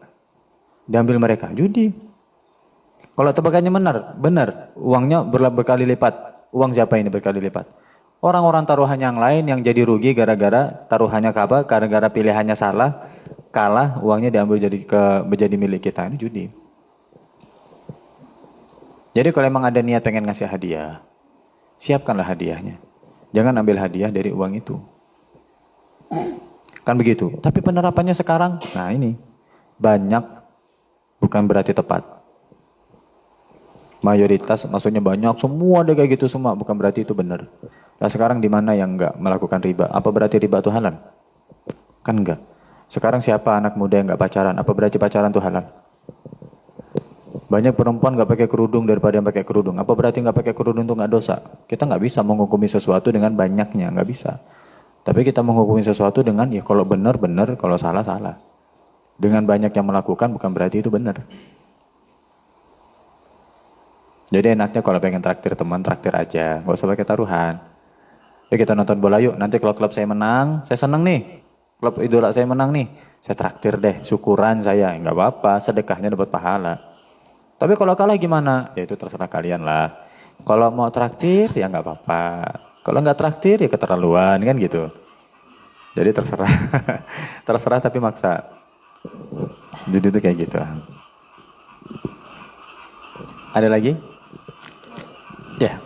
Diambil mereka, judi. Kalau tebakannya benar, uangnya berkali lipat. Uang siapa ini berkali lipat? Orang-orang taruhan yang lain yang jadi rugi gara-gara taruhannya kalah, gara-gara pilihannya salah, kalah, uangnya diambil menjadi milik kita. Ini judi. Jadi kalau emang ada niat pengen ngasih hadiah, siapkanlah hadiahnya. Jangan ambil hadiah dari uang itu. Kan begitu. Tapi penerapannya sekarang, nah ini, banyak bukan berarti tepat. Mayoritas maksudnya banyak, semua ada kayak gitu semua, bukan berarti itu benar. Nah sekarang di mana yang enggak melakukan riba? Apa berarti riba itu halal? Kan enggak. Sekarang siapa anak muda yang enggak pacaran? Apa berarti pacaran itu halal? Banyak perempuan nggak pakai kerudung daripada yang pakai kerudung. Apa berarti nggak pakai kerudung itu nggak dosa? Kita nggak bisa menghukumi sesuatu dengan banyaknya, nggak bisa. Tapi kita menghukumi sesuatu dengan ya kalau benar benar, kalau salah salah. Dengan banyak yang melakukan bukan berarti itu benar. Jadi enaknya kalau pengen traktir teman, traktir aja, nggak usah pakai taruhan. Ya kita nonton bola yuk. Nanti kalau klub saya menang, saya seneng nih. Klub idola saya menang nih, saya traktir deh. Syukuran saya, nggak apa-apa. Sedekahnya dapat pahala. Tapi kalau kalah gimana? Ya itu terserah kalian lah. Kalau mau traktir ya nggak apa-apa. Kalau nggak traktir ya keterlaluan kan gitu. Jadi terserah, terserah tapi maksa. Jadi itu kayak gitu. Ada lagi? Ya.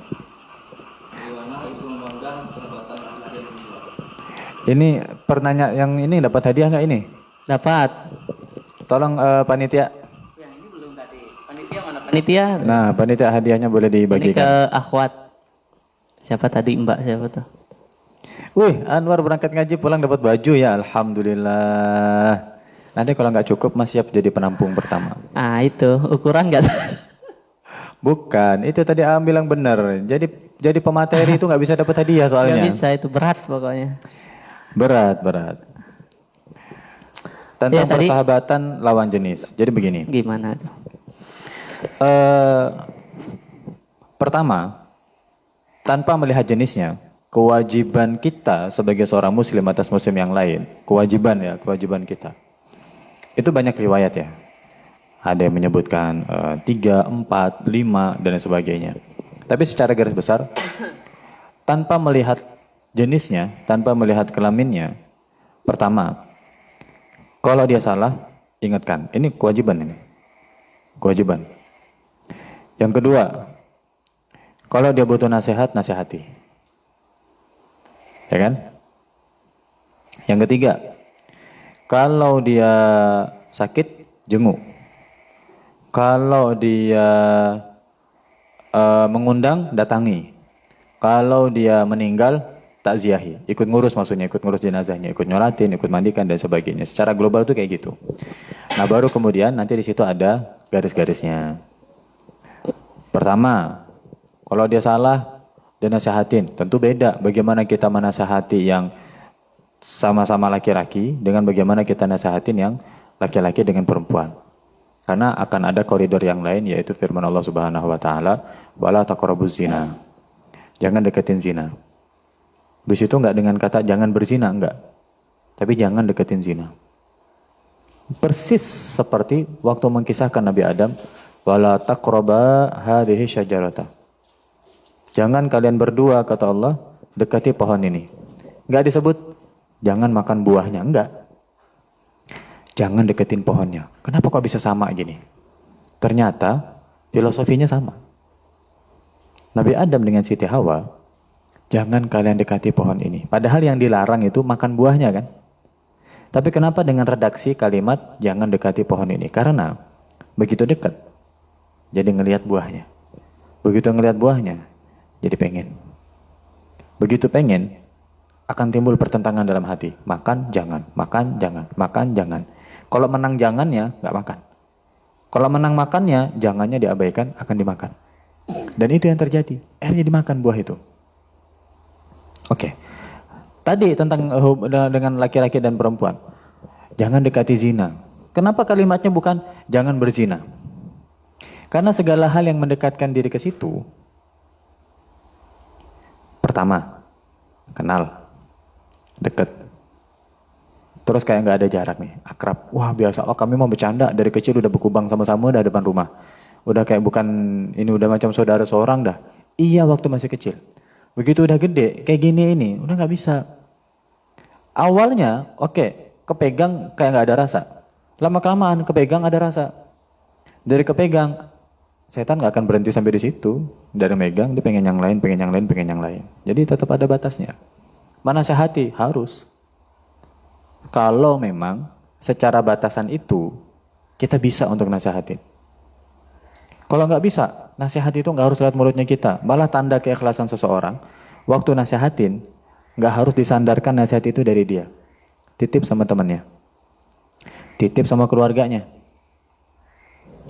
Bagaimana isu memandang persahabatan laki-laki dan perempuan? Ini pertanyaan yang ini dapat hadiah nggak ini? Dapat. Tolong panitia. Yang ini belum tadi. Panitia mana? Panitia. Nah, panitia hadiahnya boleh Ini ke dibagikan. akhwat. Siapa tadi Mbak siapa tuh? Wih, Anwar berangkat ngaji pulang dapat baju ya, alhamdulillah. Nanti kalau nggak cukup Mas siap jadi penampung pertama. Ah itu ukuran nggak? Bukan, itu tadi Am bilang benar. Jadi pemateri itu nggak bisa dapat hadiah soalnya. Nggak bisa itu berat pokoknya. Berat. Tentang Ya, tadi- persahabatan lawan jenis. Jadi begini. Gimana tuh? Pertama, tanpa melihat jenisnya, kewajiban kita sebagai seorang muslim atas muslim yang lain, kewajiban kita. Itu banyak riwayat ya. Ada yang menyebutkan 3, 4, 5 dan lain sebagainya. Tapi secara garis besar, tanpa melihat jenisnya, tanpa melihat kelaminnya, pertama, kalau dia salah, ingatkan. Ini kewajiban ini. Kewajiban. Yang kedua, kalau dia butuh nasihat, nasihati. Ya kan? Yang ketiga, kalau dia sakit, jenguk. Kalau dia mengundang, datangi. Kalau dia meninggal, takziahi. Ikut ngurus maksudnya, ikut ngurus jenazahnya, ikut nyolatin, ikut mandikan dan sebagainya. Secara global tuh kayak gitu. Nah baru kemudian nanti di situ ada garis-garisnya. Pertama, kalau dia salah, dia nasihatin. Tentu beda bagaimana kita menasihati yang sama-sama laki-laki dengan bagaimana kita nasihatin yang laki-laki dengan perempuan. Karena akan ada koridor yang lain yaitu firman Allah Subhanahu wa taala, wala taqrabuz zina. Jangan deketin zina. Di situ enggak dengan kata jangan berzina, enggak. Tapi jangan deketin zina. Persis seperti waktu mengkisahkan Nabi Adam, wala taqraba hadhihi syajarata. Jangan kalian berdua kata Allah dekati pohon ini. Enggak disebut jangan makan buahnya, enggak. Jangan deketin pohonnya. Kenapa kok bisa sama gini? Ternyata filosofinya sama. Nabi Adam dengan Siti Hawa, jangan kalian dekati pohon ini. Padahal yang dilarang itu makan buahnya kan. Tapi kenapa dengan redaksi kalimat jangan dekati pohon ini? Karena begitu dekat, jadi ngelihat buahnya. Begitu ngelihat buahnya, jadi pengen. Begitu pengen, akan timbul pertentangan dalam hati. Makan jangan, makan jangan, makan jangan. Kalau menang jangannya, nggak makan. Kalau menang makannya, jangannya diabaikan, akan dimakan. Dan itu yang terjadi. Akhirnya dimakan buah itu. Oke. Tadi tentang dengan laki-laki dan perempuan. Jangan dekati zina. Kenapa kalimatnya bukan jangan berzina? Karena segala hal yang mendekatkan diri ke situ. Pertama, kenal. Dekat. Terus kayak nggak ada jarak nih, akrab. Wah biasa, oh kami mau bercanda dari kecil udah berkubang sama-sama udah depan rumah. Udah kayak bukan, ini udah macam saudara seorang dah. Iya waktu masih kecil. Begitu udah gede, kayak gini ini, udah nggak bisa. Awalnya, oke, kepegang kayak nggak ada rasa. Lama-kelamaan kepegang ada rasa. Dari kepegang, setan nggak akan berhenti sampai di situ. Dari megang, dia pengen yang lain, pengen yang lain, pengen yang lain. Jadi tetap ada batasnya. Mana sehati? Harus. Kalau memang secara batasan itu kita bisa untuk nasihatin. Kalau nggak bisa, nasihat itu nggak harus lewat mulutnya kita. Malah tanda keikhlasan seseorang, waktu nasihatin, nggak harus disandarkan nasihat itu dari dia. Titip sama temannya, titip sama keluarganya.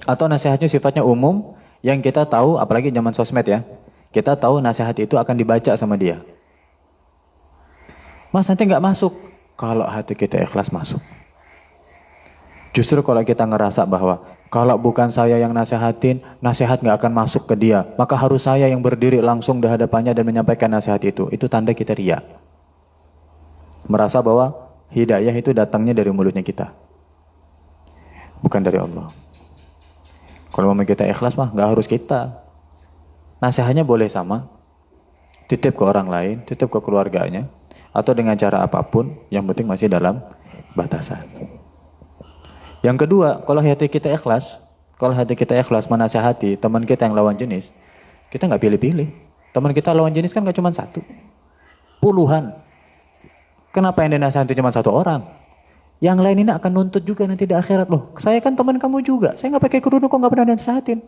Atau nasihatnya sifatnya umum, yang kita tahu, apalagi zaman sosmed ya, kita tahu nasihat itu akan dibaca sama dia. Mas nanti nggak masuk. Kalau hati kita ikhlas masuk. Justru kalau kita ngerasa bahwa kalau bukan saya yang nasihatin, nasihat nggak akan masuk ke dia, maka harus saya yang berdiri langsung di hadapannya dan menyampaikan nasihat itu. Itu tanda kita riya. Merasa bahwa hidayah itu datangnya dari mulutnya kita, bukan dari Allah. Kalau mau kita ikhlas mah nggak harus kita. Nasihatnya boleh sama, titip ke orang lain, titip ke keluarganya, atau dengan cara apapun, yang penting masih dalam batasan. Yang kedua, kalau hati kita ikhlas menasihati teman kita yang lawan jenis, kita nggak pilih-pilih. Teman kita lawan jenis kan nggak cuma satu, puluhan. Kenapa yang dinasihati cuma satu orang? Yang lain ini akan nuntut juga nanti di akhirat. Loh, saya kan teman kamu juga. Saya nggak pakai kerudung kok nggak pernah nasihatin.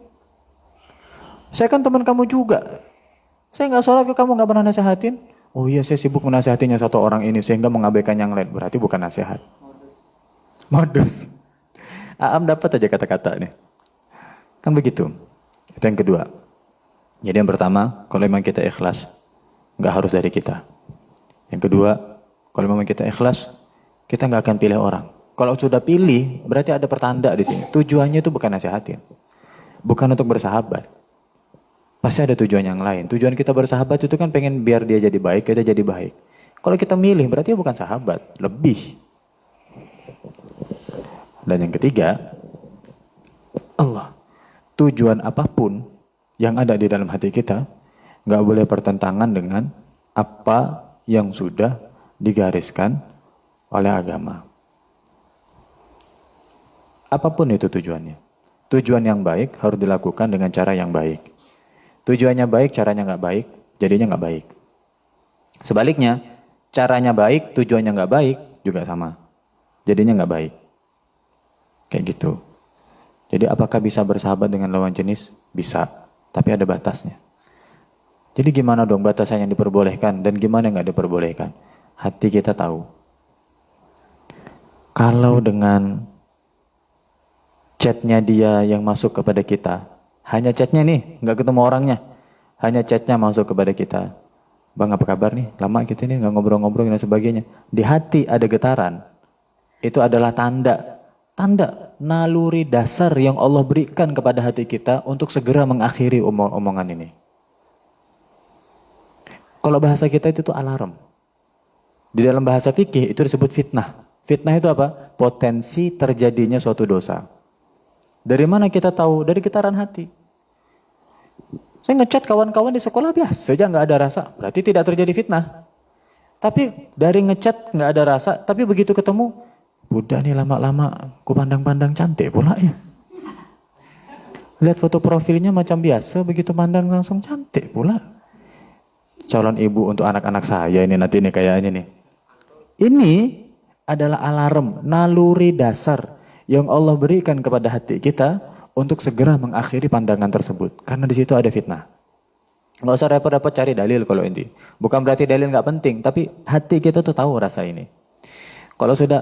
Saya kan teman kamu juga. Saya nggak sholat ke kamu nggak pernah nasihatin. Oh iya, saya sibuk menasihatinya satu orang ini sehingga mengabaikan yang lain. Berarti bukan nasihat. Modus. Aam dapat aja kata-kata nih. Kan begitu. Itu yang kedua. Jadi yang pertama, kalau memang kita ikhlas, nggak harus dari kita. Yang kedua, kalau memang kita ikhlas, kita nggak akan pilih orang. Kalau sudah pilih, berarti ada pertanda di sini. Tujuannya itu bukan nasihatin, bukan untuk bersahabat. Pasti ada tujuan yang lain. Tujuan kita bersahabat itu kan pengen biar dia jadi baik, kita jadi baik. Kalau kita milih, berarti bukan sahabat, lebih. Dan yang ketiga, Allah. Tujuan apapun yang ada di dalam hati kita, nggak boleh pertentangan dengan apa yang sudah digariskan oleh agama. Apapun itu tujuannya. Tujuan yang baik harus dilakukan dengan cara yang baik. Tujuannya baik, caranya nggak baik, jadinya nggak baik. Sebaliknya, caranya baik, tujuannya nggak baik, juga sama. Jadinya nggak baik. Kayak gitu. Jadi apakah bisa bersahabat dengan lawan jenis? Bisa, tapi ada batasnya. Jadi gimana dong batasan yang diperbolehkan dan gimana yang nggak diperbolehkan? Hati kita tahu. Kalau dengan chatnya dia yang masuk kepada kita, hanya chatnya nih, nggak ketemu orangnya, hanya chatnya masuk kepada kita. Bang apa kabar nih? Lama kita nih nggak ngobrol-ngobrol dan sebagainya. Di hati ada getaran. Itu adalah tanda naluri dasar yang Allah berikan kepada hati kita untuk segera mengakhiri omongan ini. Kalau bahasa kita itu tuh alarm. Di dalam bahasa fikih itu disebut fitnah. Fitnah itu apa? Potensi terjadinya suatu dosa. Dari mana kita tahu? Dari getaran hati. Saya ngechat kawan-kawan di sekolah biasa aja nggak ada rasa. Berarti tidak terjadi fitnah. Tapi dari ngechat nggak ada rasa. Tapi begitu ketemu, Buddha nih lama-lama ku pandang-pandang cantik pula ya. Lihat foto profilnya macam biasa, begitu pandang langsung cantik pula. Calon ibu untuk anak-anak saya ini nanti nih kayaknya nih. Ini adalah alarm, naluri dasar yang Allah berikan kepada hati kita untuk segera mengakhiri pandangan tersebut. Karena di situ ada fitnah. Nggak usah repot-repot cari dalil kalau ini. Bukan berarti dalil nggak penting, tapi hati kita tuh tahu rasa ini. Kalau sudah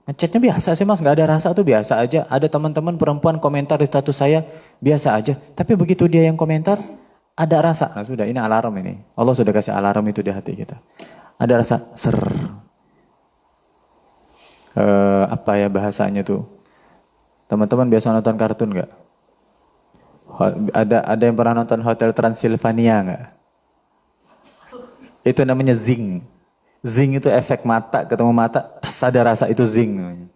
ngechatnya biasa sih mas, nggak ada rasa tuh biasa aja. Ada teman-teman perempuan komentar di status saya biasa aja. Tapi begitu dia yang komentar, ada rasa. Nah sudah, ini alarm ini. Allah sudah kasih alarm itu di hati kita. Ada rasa ser. Apa ya bahasanya tuh? Teman-teman biasa nonton kartun nggak? Ada yang pernah nonton Hotel Transylvania nggak? Itu namanya zing. Zing itu efek mata, ketemu mata, ada rasa, itu zing namanya.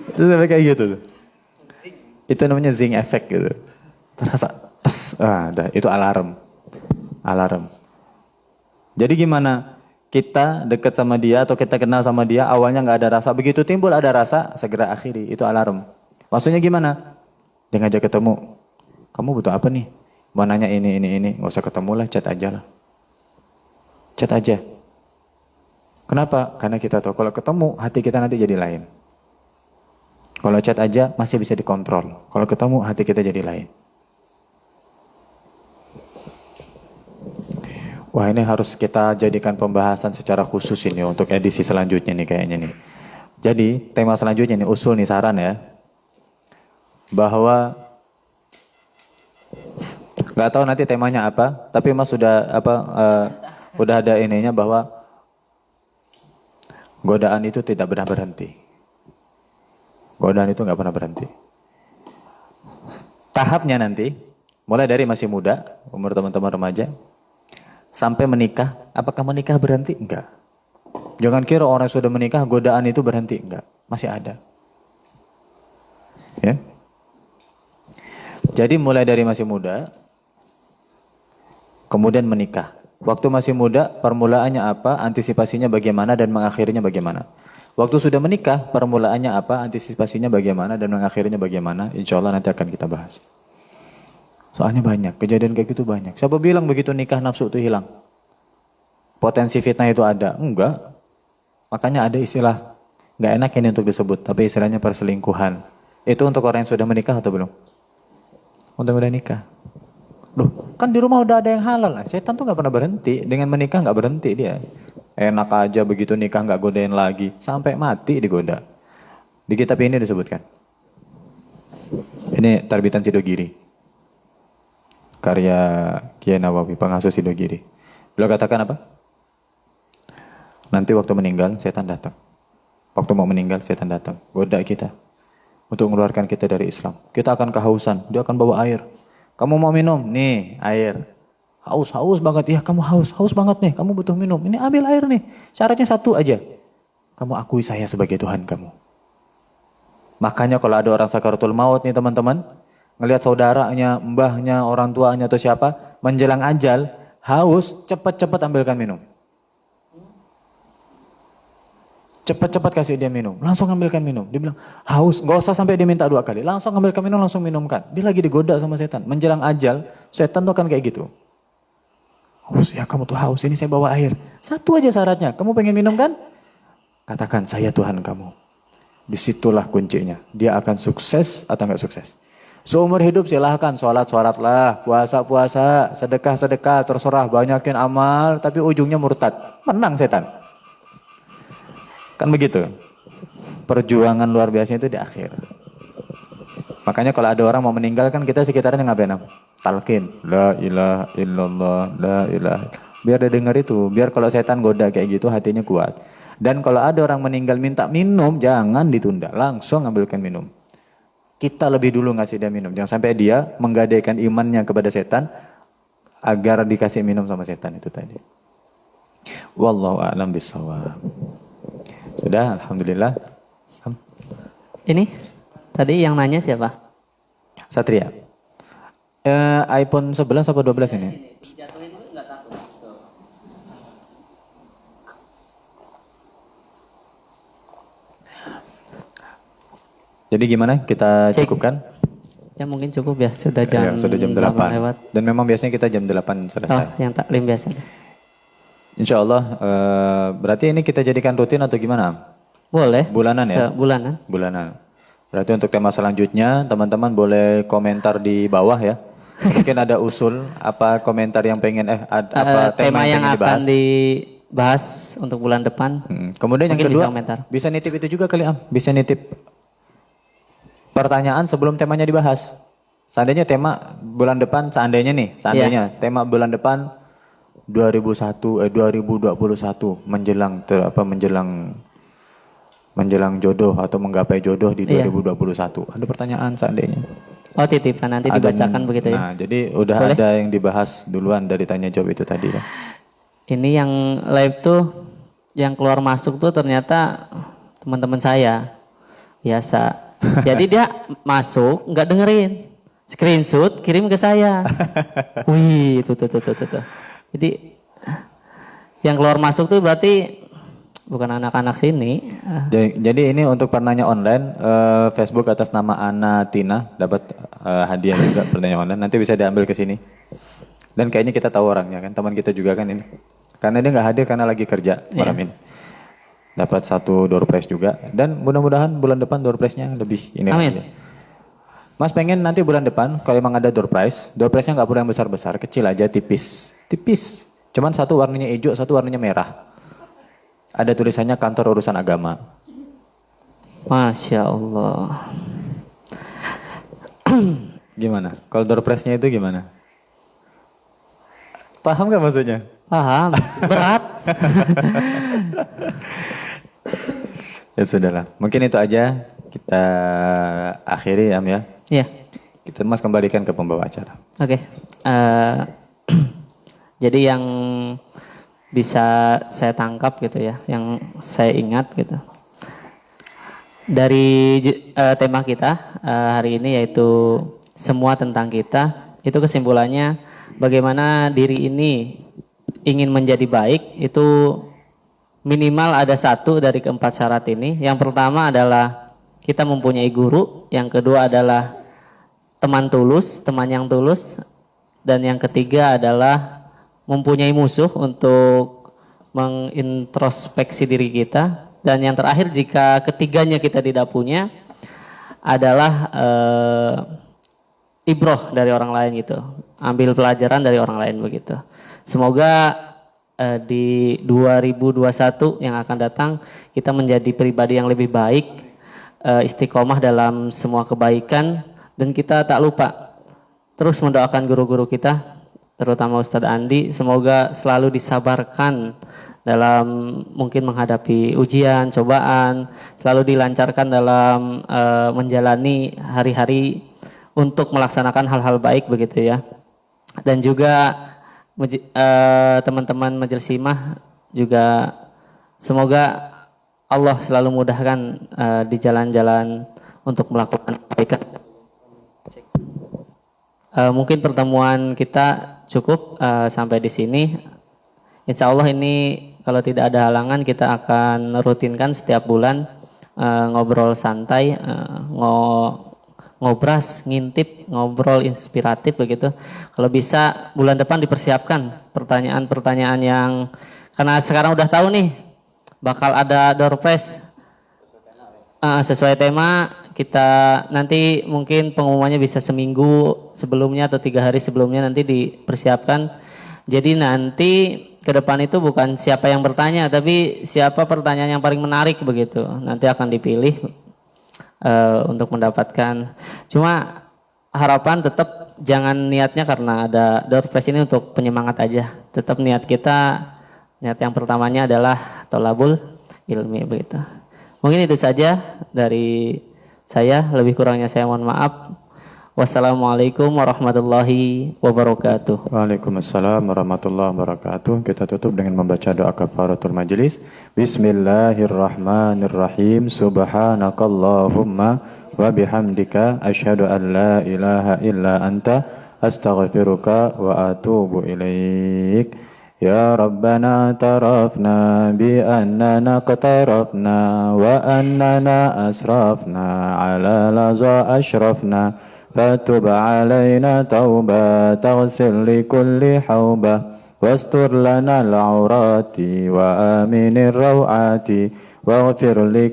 Itu sampai kayak gitu. Itu namanya zing efek gitu. Terasa, itu alarm. Alarm. Jadi gimana? Kita dekat sama dia atau kita kenal sama dia, awalnya nggak ada rasa. Begitu timbul ada rasa, segera akhiri. Itu alarm. Maksudnya gimana? Dia ngajak ketemu. Kamu butuh apa nih? Mau nanya ini. Nggak usah ketemu lah, chat aja lah. Chat aja. Kenapa? Karena kita tahu kalau ketemu, hati kita nanti jadi lain. Kalau chat aja masih bisa dikontrol. Kalau ketemu hati kita jadi lain. Wah, ini harus kita jadikan pembahasan secara khusus ini untuk edisi selanjutnya nih kayaknya nih. Jadi tema selanjutnya nih, usul nih, saran ya. Bahwa nggak tahu nanti temanya apa, tapi Mas sudah udah ada ininya bahwa godaan itu tidak pernah berhenti. Godaan itu nggak pernah berhenti. Tahapnya nanti mulai dari masih muda, umur teman-teman remaja, sampai menikah. Apakah menikah berhenti? Enggak. Jangan kira orang sudah menikah godaan itu berhenti. Enggak, masih ada. Ya. Jadi mulai dari masih muda, kemudian menikah. Waktu masih muda, permulaannya apa, antisipasinya bagaimana, dan mengakhirinya bagaimana. Waktu sudah menikah, permulaannya apa, antisipasinya bagaimana, dan mengakhirinya bagaimana. Insya Allah nanti akan kita bahas. Soalnya banyak, kejadian kayak gitu banyak. Siapa bilang begitu nikah nafsu itu hilang? Potensi fitnah itu ada? Enggak. Makanya ada istilah, nggak enak ini untuk disebut, tapi istilahnya perselingkuhan. Itu untuk orang yang sudah menikah atau belum? Untuk udah nikah. Loh, kan di rumah udah ada yang halal. Setan tuh nggak pernah berhenti. Dengan menikah nggak berhenti dia. Enak aja begitu nikah nggak godain lagi. Sampai mati digoda. Di kitab ini disebutkan. Ini terbitan Sidogiri. Karya Kiai Nawawi, pengasuh Sidogiri. Beliau katakan apa? Nanti waktu meninggal, setan datang. Waktu mau meninggal, setan datang. Goda kita. Untuk mengeluarkan kita dari Islam. Kita akan kehausan. Dia akan bawa air. Kamu mau minum? Nih, air. Haus banget. Ya, kamu haus banget nih. Kamu butuh minum. Ini ambil air nih. Syaratnya satu aja. Kamu akui saya sebagai Tuhan kamu. Makanya kalau ada orang sakaratul maut nih teman-teman, ngelihat saudaranya, mbahnya, orang tuanya atau siapa, menjelang ajal, haus, cepat-cepat ambilkan minum. Cepat-cepat kasih dia minum, langsung ambilkan minum. Dia bilang, haus, gak usah sampai dia minta 2 kali. Langsung ambilkan minum, langsung minumkan. Dia lagi digoda sama setan. Menjelang ajal, setan tuh akan kayak gitu. Haus, ya kamu tuh haus, ini saya bawa air. Satu aja syaratnya, kamu pengen minum kan? Katakan, saya Tuhan kamu. Disitulah kuncinya. Dia akan sukses atau gak sukses. Seumur hidup silahkan sholat-sholatlah, puasa-puasa, sedekah-sedekah, terserah banyakin amal, tapi ujungnya murtad. Menang setan. Kan begitu. Perjuangan luar biasa itu di akhir. Makanya kalau ada orang mau meninggal kan kita sekitarnya ngapain? Talqin. La ilaha illallah, la ilaha. Biar dia dengar itu, biar kalau setan goda kayak gitu hatinya kuat. Dan kalau ada orang meninggal minta minum, jangan ditunda, langsung ambilkan minum. Kita lebih dulu ngasih dia minum. Jangan sampai dia menggadaikan imannya kepada setan agar dikasih minum sama setan itu tadi. Wallahu a'lam bishawab. Sudah, alhamdulillah. Ini tadi yang nanya siapa? Satria. iPhone 11 apa 12 ini? Jadi gimana? Kita cukupkan? Ya mungkin cukup ya, sudah jam, sudah jam 8 lewat. Dan memang biasanya kita jam 8 selesai. Oh, yang taklim biasa. Insya Allah, berarti ini kita jadikan rutin atau gimana? Boleh. Bulanan ya? Bulanan. Bulanan. Berarti untuk tema selanjutnya, teman-teman boleh komentar di bawah ya. Mungkin ada usul, apa komentar yang pengen, apa tema yang pengen akan dibahas untuk bulan depan. Kemudian yang kedua, bisa nitip itu juga kali bisa nitip pertanyaan sebelum temanya dibahas. Seandainya tema bulan depan, seandainya tema bulan depan 2021 menjelang jodoh atau menggapai jodoh di 2021. Ada pertanyaan seandainya. Oh, titipkan nanti dibacakan begitu ya. Nah, jadi udah boleh? Ada yang dibahas duluan dari tanya jawab itu tadi ya. Ini yang live tuh yang keluar masuk tuh ternyata teman-teman saya. Biasa. Jadi dia masuk nggak dengerin. Screenshot kirim ke saya. Wih, tuh. Jadi yang keluar masuk tuh berarti bukan anak-anak sini. Jadi ini untuk penanya online, Facebook atas nama Ana Tina dapat hadiah juga pertanyaan online. Nanti bisa diambil ke sini. Dan kayaknya kita tahu orangnya kan, teman kita juga kan ini. Karena dia nggak hadir karena lagi kerja malam ini. dapat 1 door prize juga. Dan mudah-mudahan bulan depan door prize-nya lebih ini Amin. lagi. Mas pengen nanti bulan depan kalau emang ada door prize-nya nggak perlu yang besar-besar, kecil aja, tipis. Tipis. Cuman satu warnanya hijau, satu warnanya merah. Ada tulisannya kantor urusan agama. Masya Allah. Gimana? Kalau door prize-nya itu gimana? Paham nggak maksudnya? Paham, berat. Ya sudahlah. Mungkin itu aja kita akhiri ya. Ya, Kita Mas kembalikan ke pembawa acara. oke. Jadi yang bisa saya tangkap gitu ya, yang saya ingat gitu. Dari tema kita hari ini yaitu semua tentang kita, itu kesimpulannya bagaimana diri ini ingin menjadi baik itu minimal ada 1 dari keempat syarat ini. Yang pertama adalah kita mempunyai guru, yang kedua adalah teman tulus, teman yang tulus, dan yang ketiga adalah mempunyai musuh untuk mengintrospeksi diri kita. Dan yang terakhir jika ketiganya kita tidak punya adalah ibroh dari orang lain gitu. Ambil pelajaran dari orang lain begitu. Semoga di 2021 yang akan datang kita menjadi pribadi yang lebih baik, istiqomah dalam semua kebaikan, dan kita tak lupa terus mendoakan guru-guru kita, terutama Ustadz Andi, semoga selalu disabarkan dalam mungkin menghadapi ujian, cobaan, selalu dilancarkan dalam menjalani hari-hari untuk melaksanakan hal-hal baik begitu ya. Dan juga teman-teman Majelis Himah juga semoga Allah selalu mudahkan di jalan-jalan untuk melakukan kebaikan. Mungkin pertemuan kita cukup sampai di sini. Insya Allah ini kalau tidak ada halangan kita akan rutinkan setiap bulan ngobrol santai, ngobras, ngintip, ngobrol inspiratif begitu. Kalau bisa bulan depan dipersiapkan pertanyaan-pertanyaan yang, karena sekarang udah tahu nih bakal ada door prize sesuai tema. Kita nanti mungkin pengumumannya bisa seminggu sebelumnya atau 3 hari sebelumnya nanti dipersiapkan. Jadi nanti ke depan itu bukan siapa yang bertanya, tapi siapa pertanyaan yang paling menarik begitu. Nanti akan dipilih untuk mendapatkan. Cuma harapan tetap jangan niatnya karena ada door prize ini untuk penyemangat aja. Tetap niat kita, niat yang pertamanya adalah tolabul ilmi begitu. Mungkin itu saja dari saya, lebih kurangnya saya mohon maaf. Wassalamualaikum warahmatullahi wabarakatuh. Waalaikumsalam warahmatullahi wabarakatuh. Kita tutup dengan membaca doa kafaratul majelis. Bismillahirrahmanirrahim. Subhanakallahumma wa bihamdika asyhadu an la ilaha illa anta astaghfiruka wa atubu ilaik. Ya Rabbana tarafna bi annana qatarafna wa annana asrafna ala laza ashrafna fatub alaina tauba taghsil li kulli hauba wastur lana al-aurati wa aminir rawati waghfir li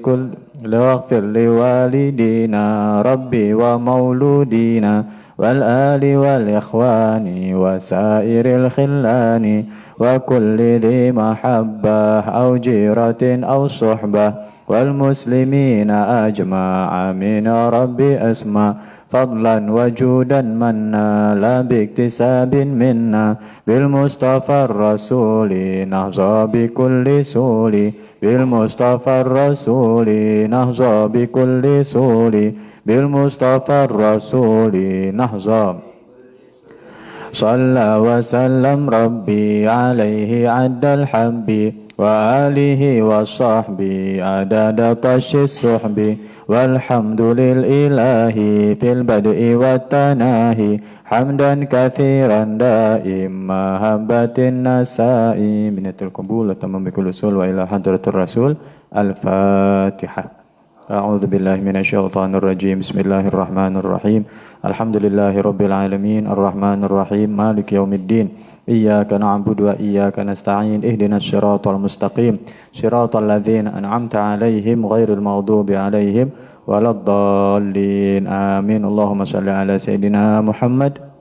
walidina rabbi wa mauludina wal ali wal ikhwani wa sairil khillani وكل ذي محبة أو جيرة أو صحبة والمسلمين أجمع من ربي أسمع فضلا وجودا منا لا باكتساب منا بالمصطفى الرسول نهضى بكل سول بالمصطفى الرسول نهضى بكل سول بالمصطفى الرسول نهضى صلى وسلم ربي عليه عد الحب وآله وصحبه عدد طش السحب والحمد للإله في البدء والتناهي حمدا كثيرا دائم محبة النساء من القبول وتمام بكل أصول وإلى حضرة الرسول الفاتحة. أعوذ بالله من الشيطان الرجيم. بسم الله الرحمن الرحيم. الحمد لله رب العالمين الرحمن الرحيم مالك يوم الدين إياك نعبد وإياك نستعين اهدنا الصراط المستقيم صراط الذين أنعمت عليهم غير المغضوب عليهم ولا الضالين آمين اللهم صل على سيدنا محمد